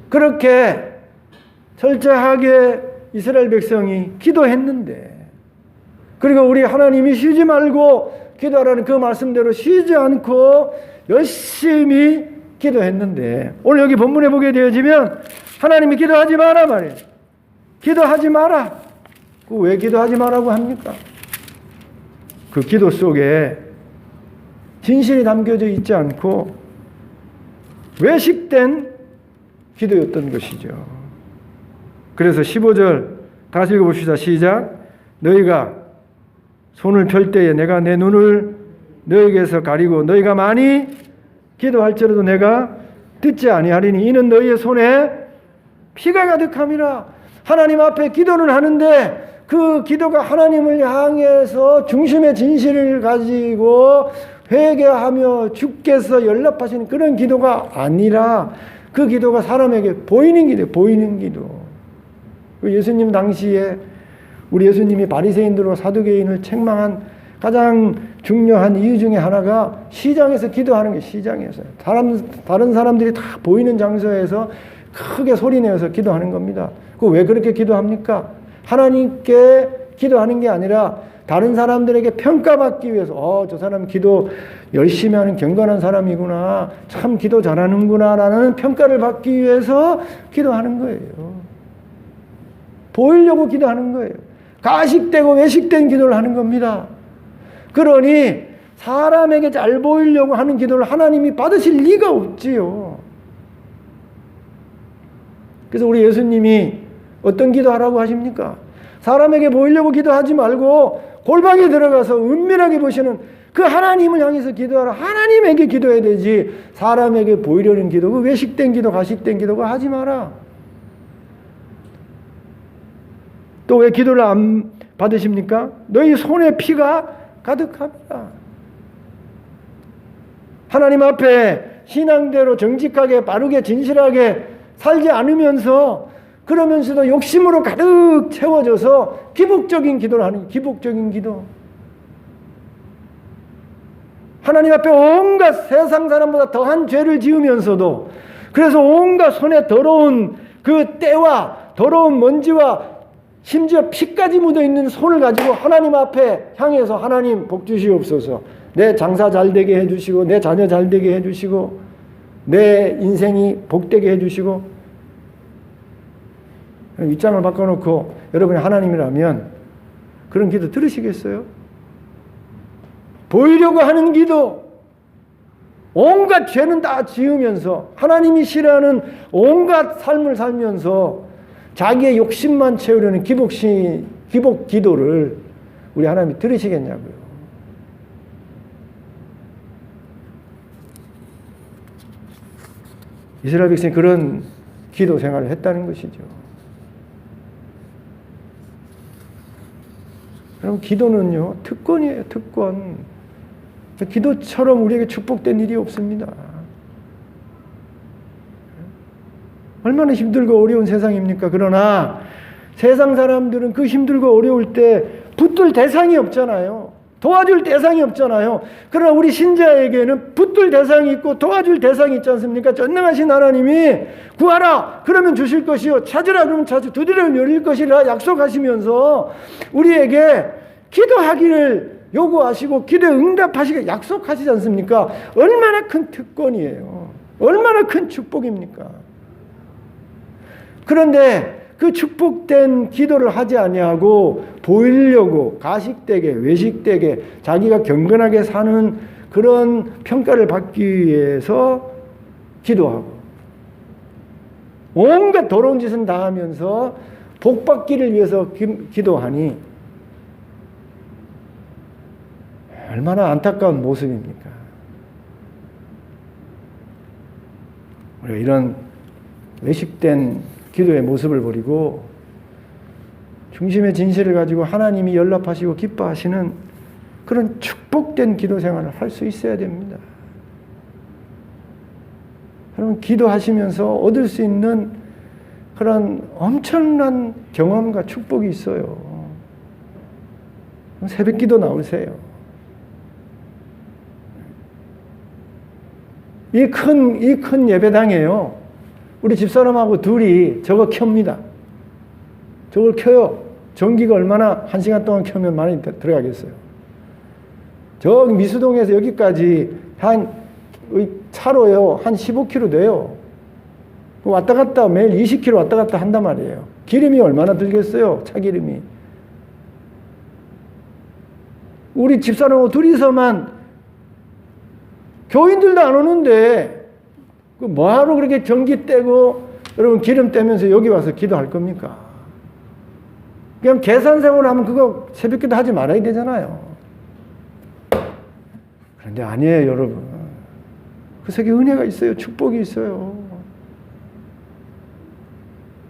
그렇게 철저하게 이스라엘 백성이 기도했는데, 그리고 우리 하나님이 쉬지 말고 기도하라는 그 말씀대로 쉬지 않고 열심히 기도했는데, 오늘 여기 본문에 보게 되어지면 하나님이 기도하지 마라 말이에요. 기도하지 마라. 왜 기도하지 마라고 합니까? 그 기도 속에 진실이 담겨져 있지 않고 외식된 기도였던 것이죠. 그래서 15절 다시 읽어봅시다. 시작. 너희가 손을 펼 때에 내가 내 눈을 너희에게서 가리고 너희가 많이 기도할지라도 내가 듣지 아니하리니 이는 너희의 손에 피가 가득함이라. 하나님 앞에 기도는 하는데 그 기도가 하나님을 향해서 중심의 진실을 가지고 회개하며 주께서 연락하시는 그런 기도가 아니라 그 기도가 사람에게 보이는 기도, 보이는 기도. 예수님 당시에 우리 예수님이 바리새인들과 사두개인을 책망한 가장 중요한 이유 중에 하나가 시장에서 기도하는 게, 시장에서 다른 사람들이 다 보이는 장소에서 크게 소리내어서 기도하는 겁니다. 왜 그렇게 기도합니까? 하나님께 기도하는 게 아니라 다른 사람들에게 평가받기 위해서 저 사람 기도 열심히 하는 경건한 사람이구나, 참 기도 잘하는구나 라는 평가를 받기 위해서 기도하는 거예요. 보이려고 기도하는 거예요. 가식되고 외식된 기도를 하는 겁니다. 그러니 사람에게 잘 보이려고 하는 기도를 하나님이 받으실 리가 없지요. 그래서 우리 예수님이 어떤 기도하라고 하십니까? 사람에게 보이려고 기도하지 말고 골방에 들어가서 은밀하게 보시는 그 하나님을 향해서 기도하라. 하나님에게 기도해야 되지 사람에게 보이려는 기도, 그 외식된 기도, 가식된 기도가 하지 마라. 또 왜 기도를 안 받으십니까? 너희 손에 피가 가득합니다. 하나님 앞에 신앙대로 정직하게 바르게 진실하게 살지 않으면서, 그러면서도 욕심으로 가득 채워져서 기복적인 기도를 하는, 기복적인 기도. 하나님 앞에 온갖 세상 사람보다 더한 죄를 지으면서도, 그래서 온갖 손에 더러운 그 때와 더러운 먼지와 심지어 피까지 묻어있는 손을 가지고 하나님 앞에 향해서 하나님 복 주시옵소서, 내 장사 잘 되게 해주시고 내 자녀 잘 되게 해주시고 내 인생이 복되게 해주시고, 윗장을 바꿔놓고 여러분이 하나님이라면 그런 기도 들으시겠어요? 보이려고 하는 기도, 온갖 죄는 다 지으면서 하나님이 싫어하는 온갖 삶을 살면서 자기의 욕심만 채우려는 기복 기도를 우리 하나님이 들으시겠냐고요. 이스라엘 백성이 그런 기도 생활을 했다는 것이죠. 여러분, 기도는요, 특권이에요, 특권. 기도처럼 우리에게 축복된 일이 없습니다. 얼마나 힘들고 어려운 세상입니까? 그러나 세상 사람들은 그 힘들고 어려울 때 붙들 대상이 없잖아요. 도와줄 대상이 없잖아요. 그러나 우리 신자에게는 붙들 대상이 있고 도와줄 대상이 있지 않습니까? 전능하신 하나님이 구하라 그러면 주실 것이요, 찾으라 그러면 찾으, 두드리면 열릴 것이라 약속하시면서 우리에게 기도하기를 요구하시고 기도에 응답하시게 약속하시지 않습니까? 얼마나 큰 특권이에요. 얼마나 큰 축복입니까? 그런데 그 축복된 기도를 하지 아니하고 보이려고 가식되게 외식되게 자기가 경건하게 사는 그런 평가를 받기 위해서 기도하고 온갖 더러운 짓은 다 하면서 복 받기를 위해서 기도하니 얼마나 안타까운 모습입니까? 우리가 이런 외식된 기도의 모습을 버리고 중심의 진실을 가지고 하나님이 연락하시고 기뻐하시는 그런 축복된 기도 생활을 할 수 있어야 됩니다. 여러분, 기도하시면서 얻을 수 있는 그런 엄청난 경험과 축복이 있어요. 새벽 기도 나오세요. 이 큰 예배당에요. 우리 집사람하고 둘이 저거 켭니다. 저걸 켜요. 전기가 얼마나 1시간 동안 켜면 많이 들어가겠어요. 저기 미수동에서 여기까지 차로요. 한 15km 돼요. 왔다 갔다 매일 20km 왔다 갔다 한단 말이에요. 기름이 얼마나 들겠어요? 차 기름이. 우리 집사람하고 둘이서만 교인들도 안 오는데 뭐하러 그렇게 전기 떼고 여러분 기름 떼면서 여기 와서 기도할 겁니까? 그냥 계산생활을 하면 그거 새벽기도 하지 말아야 되잖아요. 그런데 아니에요, 여러분. 그 속에 은혜가 있어요. 축복이 있어요.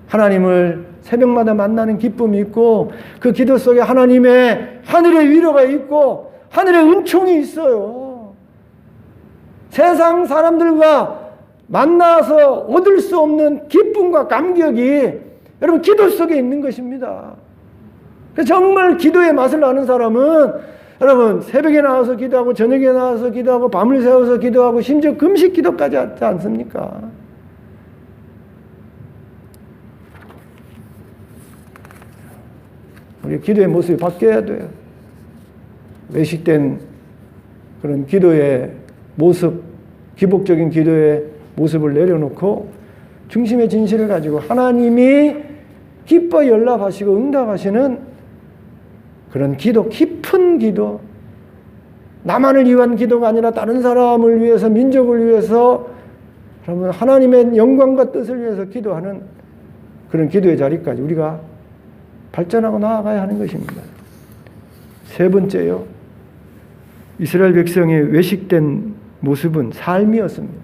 하나님을 새벽마다 만나는 기쁨이 있고 그 기도 속에 하나님의 하늘의 위로가 있고 하늘의 은총이 있어요. 세상 사람들과 만나서 얻을 수 없는 기쁨과 감격이 여러분 기도 속에 있는 것입니다. 정말 기도의 맛을 아는 사람은 여러분 새벽에 나와서 기도하고 저녁에 나와서 기도하고 밤을 새워서 기도하고 심지어 금식 기도까지 하지 않습니까? 우리 기도의 모습이 바뀌어야 돼요. 외식된 그런 기도의 모습, 기복적인 기도의 모습을 내려놓고 중심의 진실을 가지고 하나님이 기뻐 연락하시고 응답하시는 그런 기도, 깊은 기도, 나만을 위한 기도가 아니라 다른 사람을 위해서, 민족을 위해서, 여러분 하나님의 영광과 뜻을 위해서 기도하는 그런 기도의 자리까지 우리가 발전하고 나아가야 하는 것입니다. 세 번째요. 이스라엘 백성의 외식된 모습은 삶이었습니다.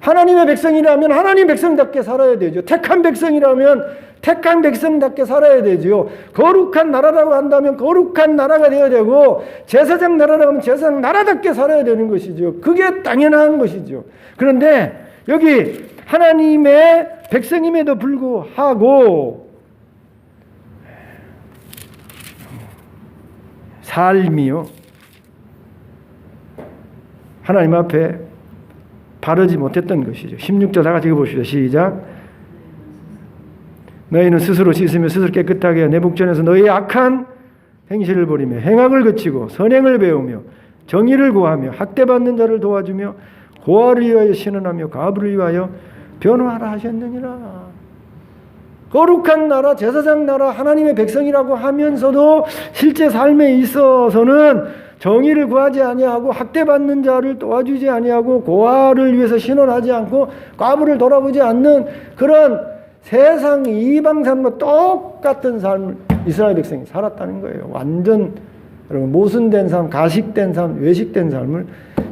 하나님의 백성이라면 하나님 백성답게 살아야 되죠. 택한 백성이라면 택한 백성답게 살아야 되죠. 거룩한 나라라고 한다면 거룩한 나라가 되어야 되고 제사장 나라라고 하면 제사장 나라답게 살아야 되는 것이죠. 그게 당연한 것이죠. 그런데 여기 하나님의 백성임에도 불구하고 삶이요. 하나님 앞에 바르지 못했던 것이죠. 16절 다 같이 읽어봅시다. 시작. 너희는 스스로 씻으며 스스로 깨끗하게 하여 내 복전에서 너희의 악한 행실을 버리며 행악을 그치고 선행을 배우며 정의를 구하며 학대받는 자를 도와주며 고아를 위하여 신원하며 과부를 위하여 변호하라 하셨느니라. 거룩한 나라, 제사장 나라, 하나님의 백성이라고 하면서도 실제 삶에 있어서는 정의를 구하지 아니하고 학대받는 자를 도와주지 아니하고 고아를 위해서 신원하지 않고 과부를 돌아보지 않는 그런 세상 이방 삶과 똑같은 삶을 이스라엘 백성이 살았다는 거예요. 완전 여러분 모순된 삶, 가식된 삶, 외식된 삶을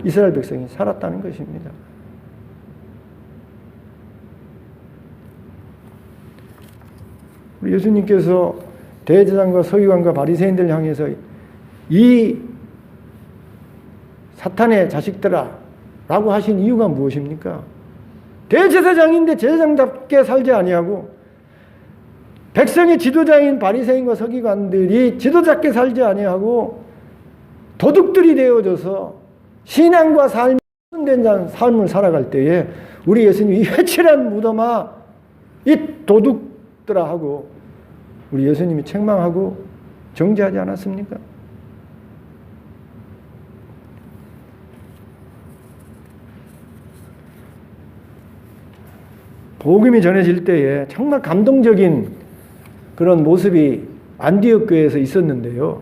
이스라엘 백성이 살았다는 것입니다. 우리 예수님께서 대제사장과 서기관과 바리새인들 향해서 이 사탄의 자식들아 라고 하신 이유가 무엇입니까? 대제사장인데 제사장답게 살지 아니하고 백성의 지도자인 바리새인과 서기관들이 지도자답게 살지 아니하고 도둑들이 되어져서 신앙과 삶이 분된 삶을 살아갈 때에 우리 예수님이 이 회칠한 무덤아 이 도둑들아 하고 우리 예수님이 책망하고 정죄하지 않았습니까? 복음이 전해질 때에 정말 감동적인 그런 모습이 안디옥 교회에서 있었는데요.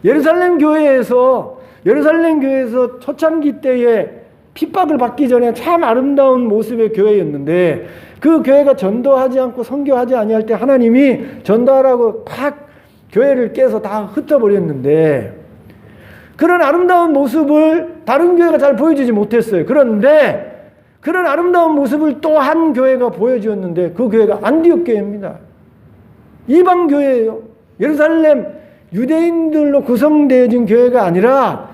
예루살렘 교회에서 초창기 때에 핍박을 받기 전에 참 아름다운 모습의 교회였는데 그 교회가 전도하지 않고 선교하지 아니할 때 하나님이 전도하라고 팍 교회를 깨서 다 흩어버렸는데 그런 아름다운 모습을 다른 교회가 잘 보여주지 못했어요. 그런데 그런 아름다운 모습을 또 한 교회가 보여주었는데 그 교회가 안디옥 교회입니다. 이방 교회예요. 예루살렘 유대인들로 구성되어진 교회가 아니라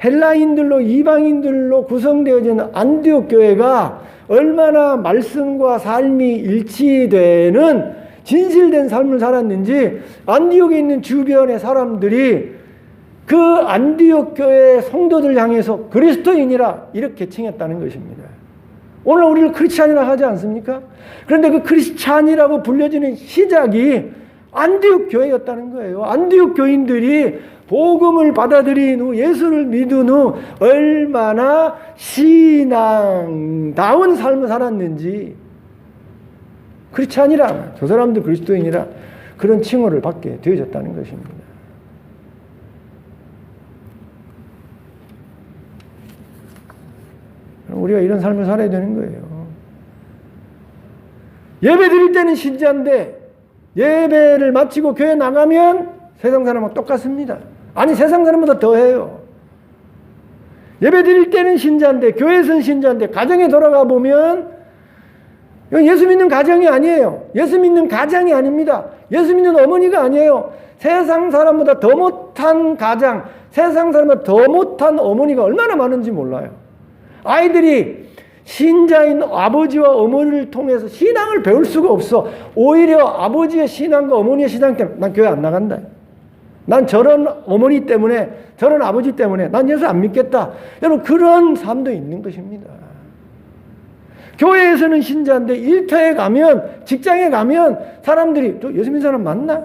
헬라인들로 이방인들로 구성되어진 안디옥 교회가 얼마나 말씀과 삶이 일치되는 진실된 삶을 살았는지 안디옥에 있는 주변의 사람들이 그 안디옥 교회 성도들 향해서 그리스도인이라 이렇게 칭했다는 것입니다. 오늘 우리를 크리스찬이라 하지 않습니까? 그런데 그 크리스찬이라고 불려지는 시작이 안디옥 교회였다는 거예요. 안디옥 교인들이 복음을 받아들인 후 예수를 믿은 후 얼마나 신앙다운 삶을 살았는지 크리스찬이라, 저 사람들 그리스도인이라 그런 칭호를 받게 되어졌다는 것입니다. 우리가 이런 삶을 살아야 되는 거예요. 예배 드릴 때는 신자인데 예배를 마치고 교회 나가면 세상 사람하고 똑같습니다. 아니, 세상 사람보다 더해요. 예배 드릴 때는 신자인데 교회에서는 신자인데 가정에 돌아가 보면 이건 예수 믿는 가정이 아니에요. 예수 믿는 가장이 아닙니다. 예수 믿는 어머니가 아니에요. 세상 사람보다 더 못한 가장, 세상 사람보다 더 못한 어머니가 얼마나 많은지 몰라요. 아이들이 신자인 아버지와 어머니를 통해서 신앙을 배울 수가 없어. 오히려 아버지의 신앙과 어머니의 신앙 때문에 난 교회 안 나간다. 난 저런 어머니 때문에, 저런 아버지 때문에 난 예수 안 믿겠다. 여러분, 그런 삶도 있는 것입니다. 교회에서는 신자인데 일터에 가면, 직장에 가면 사람들이 또 예수 믿는 사람 맞나?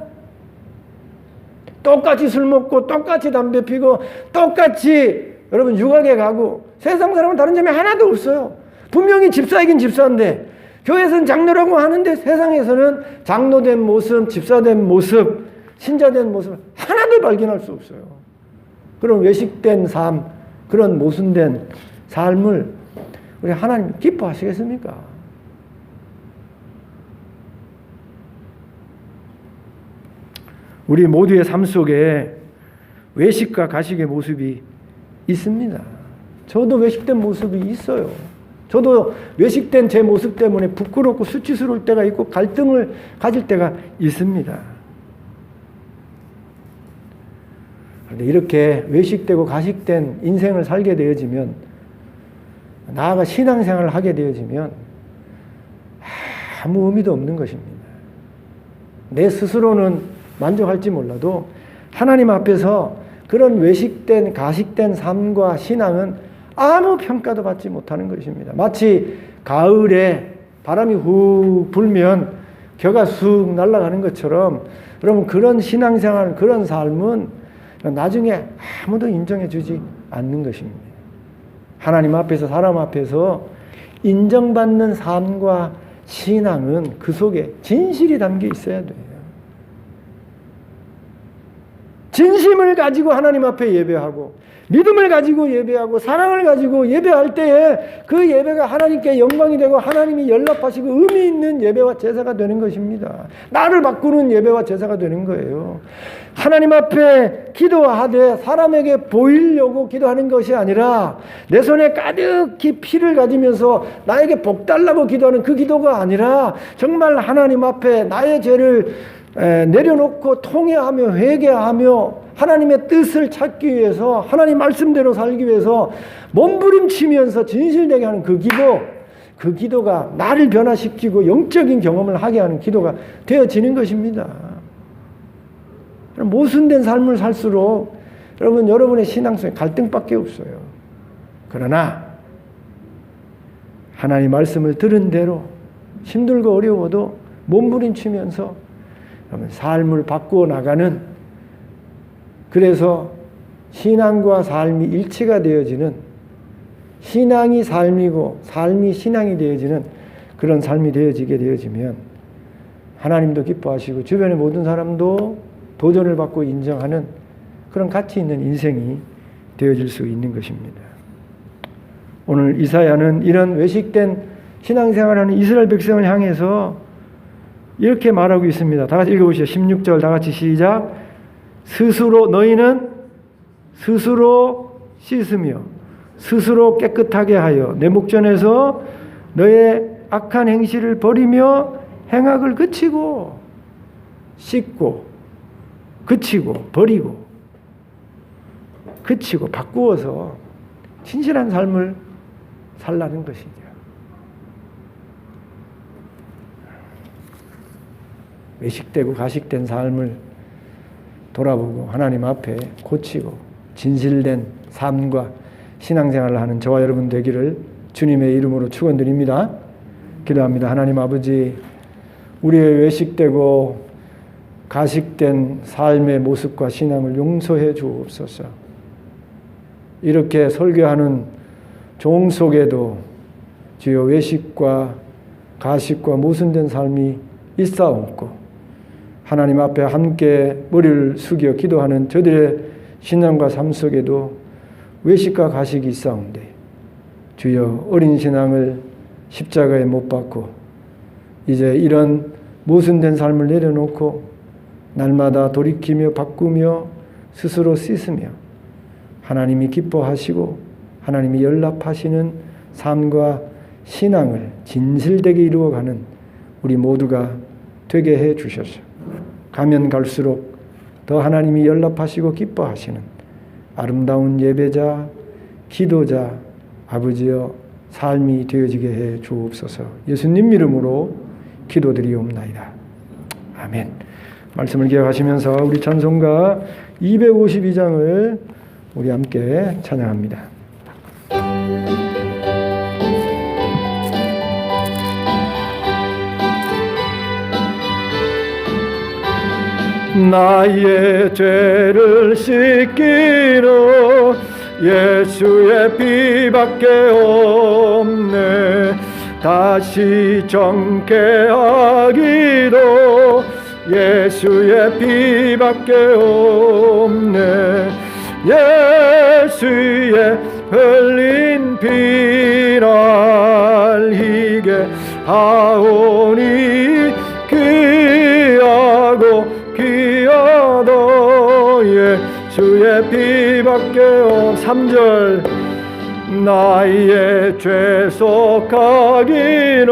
똑같이 술 먹고 똑같이 담배 피고 똑같이 여러분 유학에 가고 세상 사람은 다른 점이 하나도 없어요. 분명히 집사이긴 집사인데 교회에서는 장로라고 하는데 세상에서는 장로된 모습, 집사된 모습, 신자된 모습을 하나도 발견할 수 없어요. 그런 외식된 삶, 그런 모순된 삶을 우리 하나님 기뻐하시겠습니까? 우리 모두의 삶 속에 외식과 가식의 모습이 있습니다. 저도 외식된 모습이 있어요. 저도 외식된 제 모습 때문에 부끄럽고 수치스러울 때가 있고 갈등을 가질 때가 있습니다. 그런데 이렇게 외식되고 가식된 인생을 살게 되어지면, 나아가 신앙생활을 하게 되어지면 아무 의미도 없는 것입니다. 내 스스로는 만족할지 몰라도 하나님 앞에서 그런 외식된 가식된 삶과 신앙은 아무 평가도 받지 못하는 것입니다. 마치 가을에 바람이 훅 불면 겨가 쑥 날아가는 것처럼 여러분, 그런 신앙생활, 그런 삶은 나중에 아무도 인정해 주지 않는 것입니다. 하나님 앞에서, 사람 앞에서 인정받는 삶과 신앙은 그 속에 진실이 담겨 있어야 돼요. 진심을 가지고 하나님 앞에 예배하고 믿음을 가지고 예배하고 사랑을 가지고 예배할 때에 그 예배가 하나님께 영광이 되고 하나님이 연락하시고 의미 있는 예배와 제사가 되는 것입니다. 나를 바꾸는 예배와 제사가 되는 거예요. 하나님 앞에 기도하되 사람에게 보이려고 기도하는 것이 아니라 내 손에 가득히 피를 가지면서 나에게 복 달라고 기도하는 그 기도가 아니라 정말 하나님 앞에 나의 죄를 내려놓고 통회하며 회개하며 하나님의 뜻을 찾기 위해서, 하나님 말씀대로 살기 위해서 몸부림치면서 진실되게 하는 그 기도, 그 기도가 나를 변화시키고 영적인 경험을 하게 하는 기도가 되어지는 것입니다. 모순된 삶을 살수록 여러분의 신앙 속에 갈등밖에 없어요. 그러나 하나님 말씀을 들은 대로 힘들고 어려워도 몸부림치면서 삶을 바꾸어 나가는, 그래서 신앙과 삶이 일치가 되어지는, 신앙이 삶이고 삶이 신앙이 되어지는 그런 삶이 되어지게 되어지면 하나님도 기뻐하시고 주변의 모든 사람도 도전을 받고 인정하는 그런 가치 있는 인생이 되어질 수 있는 것입니다. 오늘 이사야는 이런 외식된 신앙생활하는 이스라엘 백성을 향해서 이렇게 말하고 있습니다. 다 같이 읽어보시죠. 16절 다 같이 시작. 스스로 너희는 스스로 씻으며 스스로 깨끗하게 하여 내 목전에서 너의 악한 행실을 버리며 행악을 그치고 씻고 그치고 버리고 그치고 바꾸어서 진실한 삶을 살라는 것이죠. 외식되고 가식된 삶을 돌아보고 하나님 앞에 고치고 진실된 삶과 신앙생활을 하는 저와 여러분 되기를 주님의 이름으로 축원드립니다. 기도합니다. 하나님 아버지, 우리의 외식되고 가식된 삶의 모습과 신앙을 용서해 주옵소서. 이렇게 설교하는 종 속에도 주여 외식과 가식과 모순된 삶이 있사옵고 하나님 앞에 함께 머리를 숙여 기도하는 저들의 신앙과 삶 속에도 외식과 가식이 있사온데 주여 어린 신앙을 십자가에 못 박고 이제 이런 모순된 삶을 내려놓고 날마다 돌이키며 바꾸며 스스로 씻으며 하나님이 기뻐하시고 하나님이 연락하시는 삶과 신앙을 진실되게 이루어가는 우리 모두가 되게 해 주셔서 가면 갈수록 더 하나님이 연락하시고 기뻐하시는 아름다운 예배자, 기도자, 아버지여 삶이 되어지게 해 주옵소서. 예수님 이름으로 기도드리옵나이다. 아멘. 말씀을 기억하시면서 우리 찬송가 252장을 우리 함께 찬양합니다. 나의 죄를 씻기러 예수의 피밖에 없네. 다시 정케하기도 예수의 피밖에 없네. 예수의 흘린 피를 희게 하오니 귀하고 귀하다. 예수의 피밖에 없. 3절 나의 죄 속하기는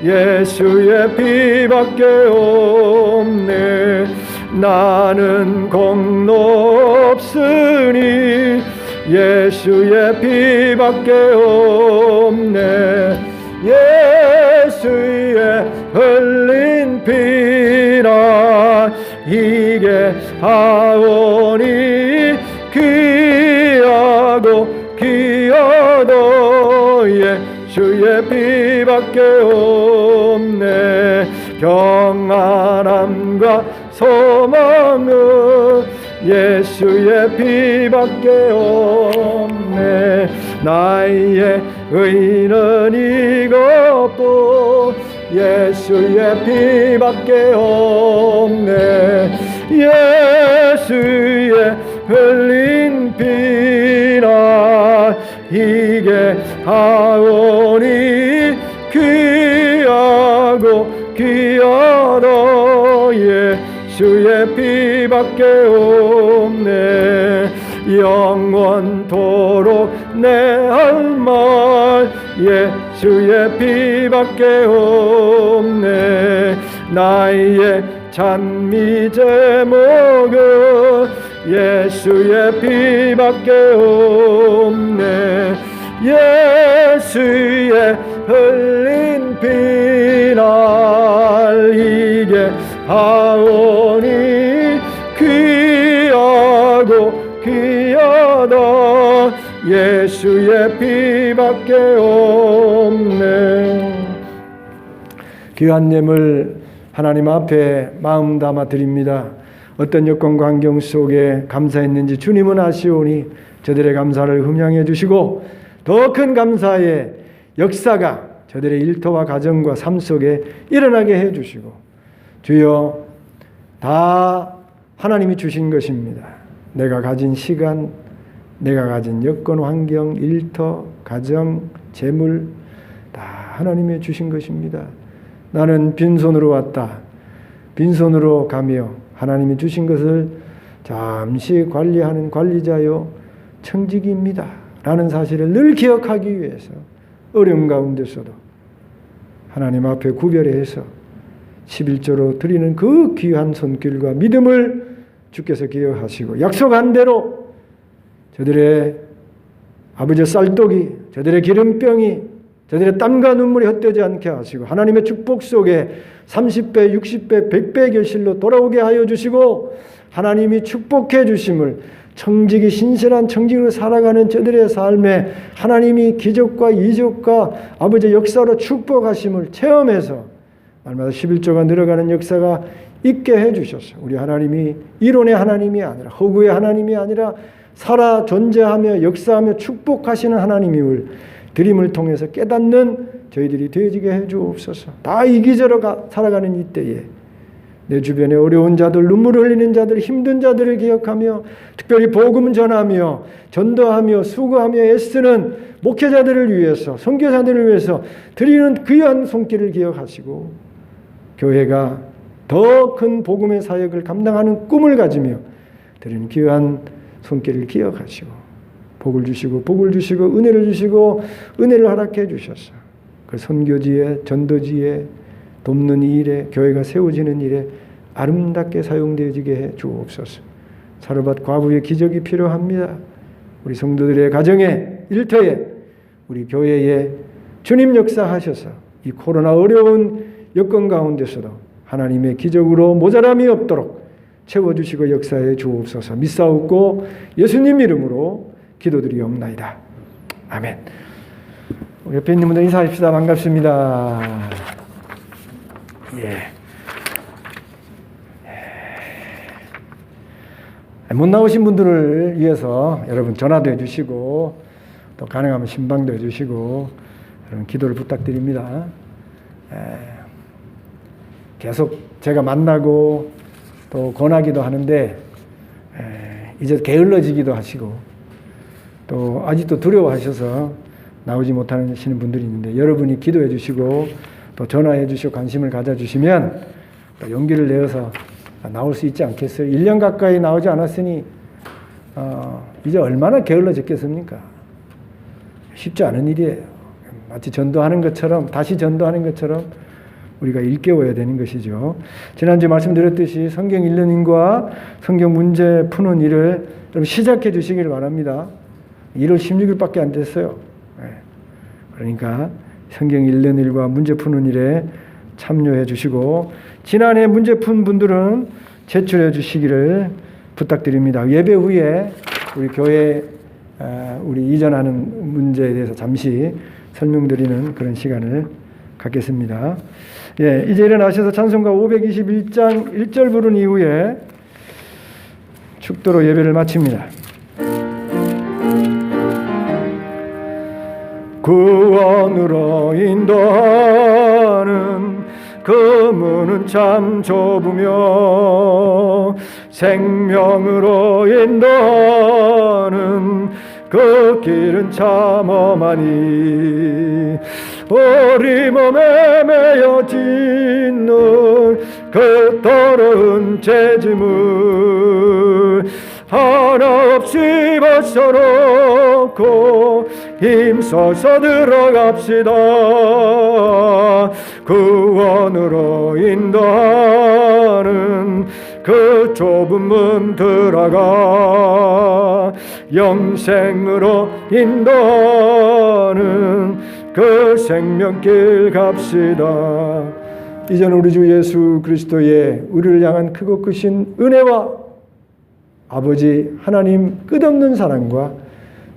예수의 피밖에 없네. 나는 공로 없으니 예수의 피밖에 없네. 예수의 흘린 피라 이게 하오니 귀하고 귀하다. 예수의 피밖에 없네. 평안함과 소망은 예수의 피밖에 없네. 나의 의는 이것도 예수의 피밖에 없네. 예수의 흘린 피라 이게 하오니 귀하고 귀하다. 예수의 피밖에 없네. 영원토록 내 할 말 예수의 피밖에 없네. 나의 찬미 제목은 예수의 피밖에 없네. 예수의 흘린 피날 이게 하오니 귀하고 귀하다. 예수의 피밖에 없네. 귀한 예물 하나님 앞에 마음 담아 드립니다. 어떤 여건과 환경 속에 감사했는지 주님은 아시오니 저들의 감사를 흠양해 주시고 더 큰 감사의 역사가 저들의 일터와 가정과 삶 속에 일어나게 해 주시고 주여 다 하나님이 주신 것입니다. 내가 가진 시간, 내가 가진 여건, 환경, 일터, 가정, 재물 다 하나님이 주신 것입니다. 나는 빈손으로 왔다. 빈손으로 가며 하나님이 주신 것을 잠시 관리하는 관리자요 청지기입니다. 라는 사실을 늘 기억하기 위해서 어려운 가운데서도 하나님 앞에 구별해서 11조로 드리는 그 귀한 손길과 믿음을 주께서 기억하시고 약속한 대로 저들의 아버지의 쌀떡이, 저들의 기름병이, 저들의 땀과 눈물이 헛되지 않게 하시고 하나님의 축복 속에 30배, 60배, 100배 결실로 돌아오게 하여 주시고 하나님이 축복해 주심을 청직이 신실한 청직으로 살아가는 저들의 삶에 하나님이 기적과 이적과 아버지의 역사로 축복하심을 체험해서 날마다 11조가 늘어가는 역사가 있게 해주셔서 우리 하나님이 이론의 하나님이 아니라 허구의 하나님이 아니라 살아 존재하며 역사하며 축복하시는 하나님임을 드림을 통해서 깨닫는 저희들이 되어지게 해주옵소서. 다 이기적으로 살아가는 이때에 내 주변에 어려운 자들, 눈물을 흘리는 자들, 힘든 자들을 기억하며 특별히 복음 전하며 전도하며 수고하며 애쓰는 목회자들을 위해서 선교사들을 위해서 드리는 귀한 손길을 기억하시고 교회가 더 큰 복음의 사역을 감당하는 꿈을 가지며 드리는 귀한 손길을 기억하시고 복을 주시고 은혜를 주시고 은혜를 허락해 주셔서 그 선교지에 전도지에 돕는 이 일에 교회가 세워지는 일에 아름답게 사용되어지게 해 주옵소서. 사르밧 과부의 기적이 필요합니다. 우리 성도들의 가정에 일터에 우리 교회에 주님 역사하셔서 이 코로나 어려운 여건 가운데서도 하나님의 기적으로 모자람이 없도록 채워주시고 역사해 주옵소서. 믿사옵고 예수님 이름으로 기도드리옵나이다. 아멘. 우리 옆에 있는 분들 인사합시다. 반갑습니다. 못 나오신 분들을 위해서 여러분 전화도 해주시고 또 가능하면 신방도 해주시고 여러분 기도를 부탁드립니다. 계속 제가 만나고 또 권하기도 하는데 이제 게을러지기도 하시고 또 아직도 두려워하셔서 나오지 못하시는 분들이 있는데 여러분이 기도해 주시고 또 전화해 주시고 관심을 가져주시면 또 용기를 내어서 나올 수 있지 않겠어요? 1년 가까이 나오지 않았으니 이제 얼마나 게을러졌겠습니까? 쉽지 않은 일이에요. 마치 전도하는 것처럼 다시 전도하는 것처럼 우리가 일깨워야 되는 것이죠. 지난주에 말씀드렸듯이 성경 읽는과 성경 문제 푸는 일을 좀 시작해 주시길 바랍니다. 1월 16일밖에 안 됐어요. 그러니까 성경 읽는 일과 문제 푸는 일에 참여해 주시고 지난해 문제 푼 분들은 제출해 주시기를 부탁드립니다. 예배 후에 우리 교회 우리 이전하는 문제에 대해서 잠시 설명드리는 그런 시간을 갖겠습니다. 이제 일어나셔서 찬송가 521장 1절 부른 이후에 축도로 예배를 마칩니다. 구원으로 인도하는 그 문은 참 좁으며 생명으로 인도하는 그 길은 참 험하니 우리 몸에 매여진 그 더러운 죄짐을 하나 없이 벗어놓고 힘써서 들어갑시다. 구원으로 인도하는 그 좁은 문 들어가 영생으로 인도하는 그 생명길 갑시다. 이제는 우리 주 예수 그리스도의 우리를 향한 크고 크신 은혜와 아버지 하나님 끝없는 사랑과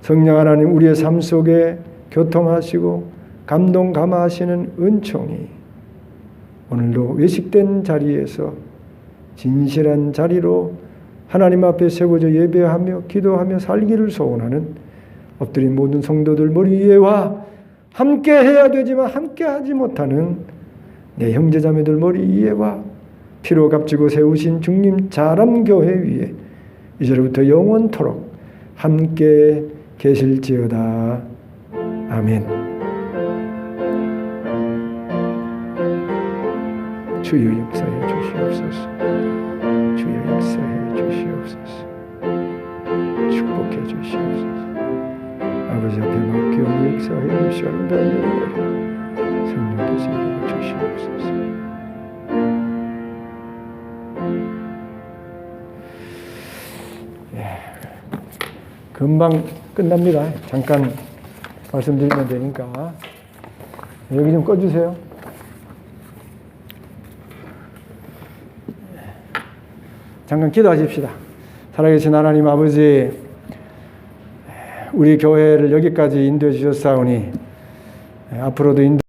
성령 하나님 우리의 삶 속에 교통하시고 감동 감화하시는 은총이 오늘도 외식된 자리에서 진실한 자리로 하나님 앞에 세워져 예배하며 기도하며 살기를 소원하는 엎드린 모든 성도들 머리 위에와 함께 해야 되지만 함께 하지 못하는 내 형제자매들 머리 위에와 피로 값지고 세우신 주님 자람교회 위에 이제부터 영원토록 함께 계실지어다. 아멘. 주여 역사해 주시옵소서. 주여 역사해 주시옵소서. 축복해 주시옵소서. 아버지 앞에 맡겨 역사해 주시옵소서. 금방 끝납니다. 잠깐 말씀드리면 되니까. 여기 좀 꺼주세요. 잠깐 기도하십시다. 살아계신 하나님 아버지, 우리 교회를 여기까지 인도해 주셨사오니 앞으로도 인도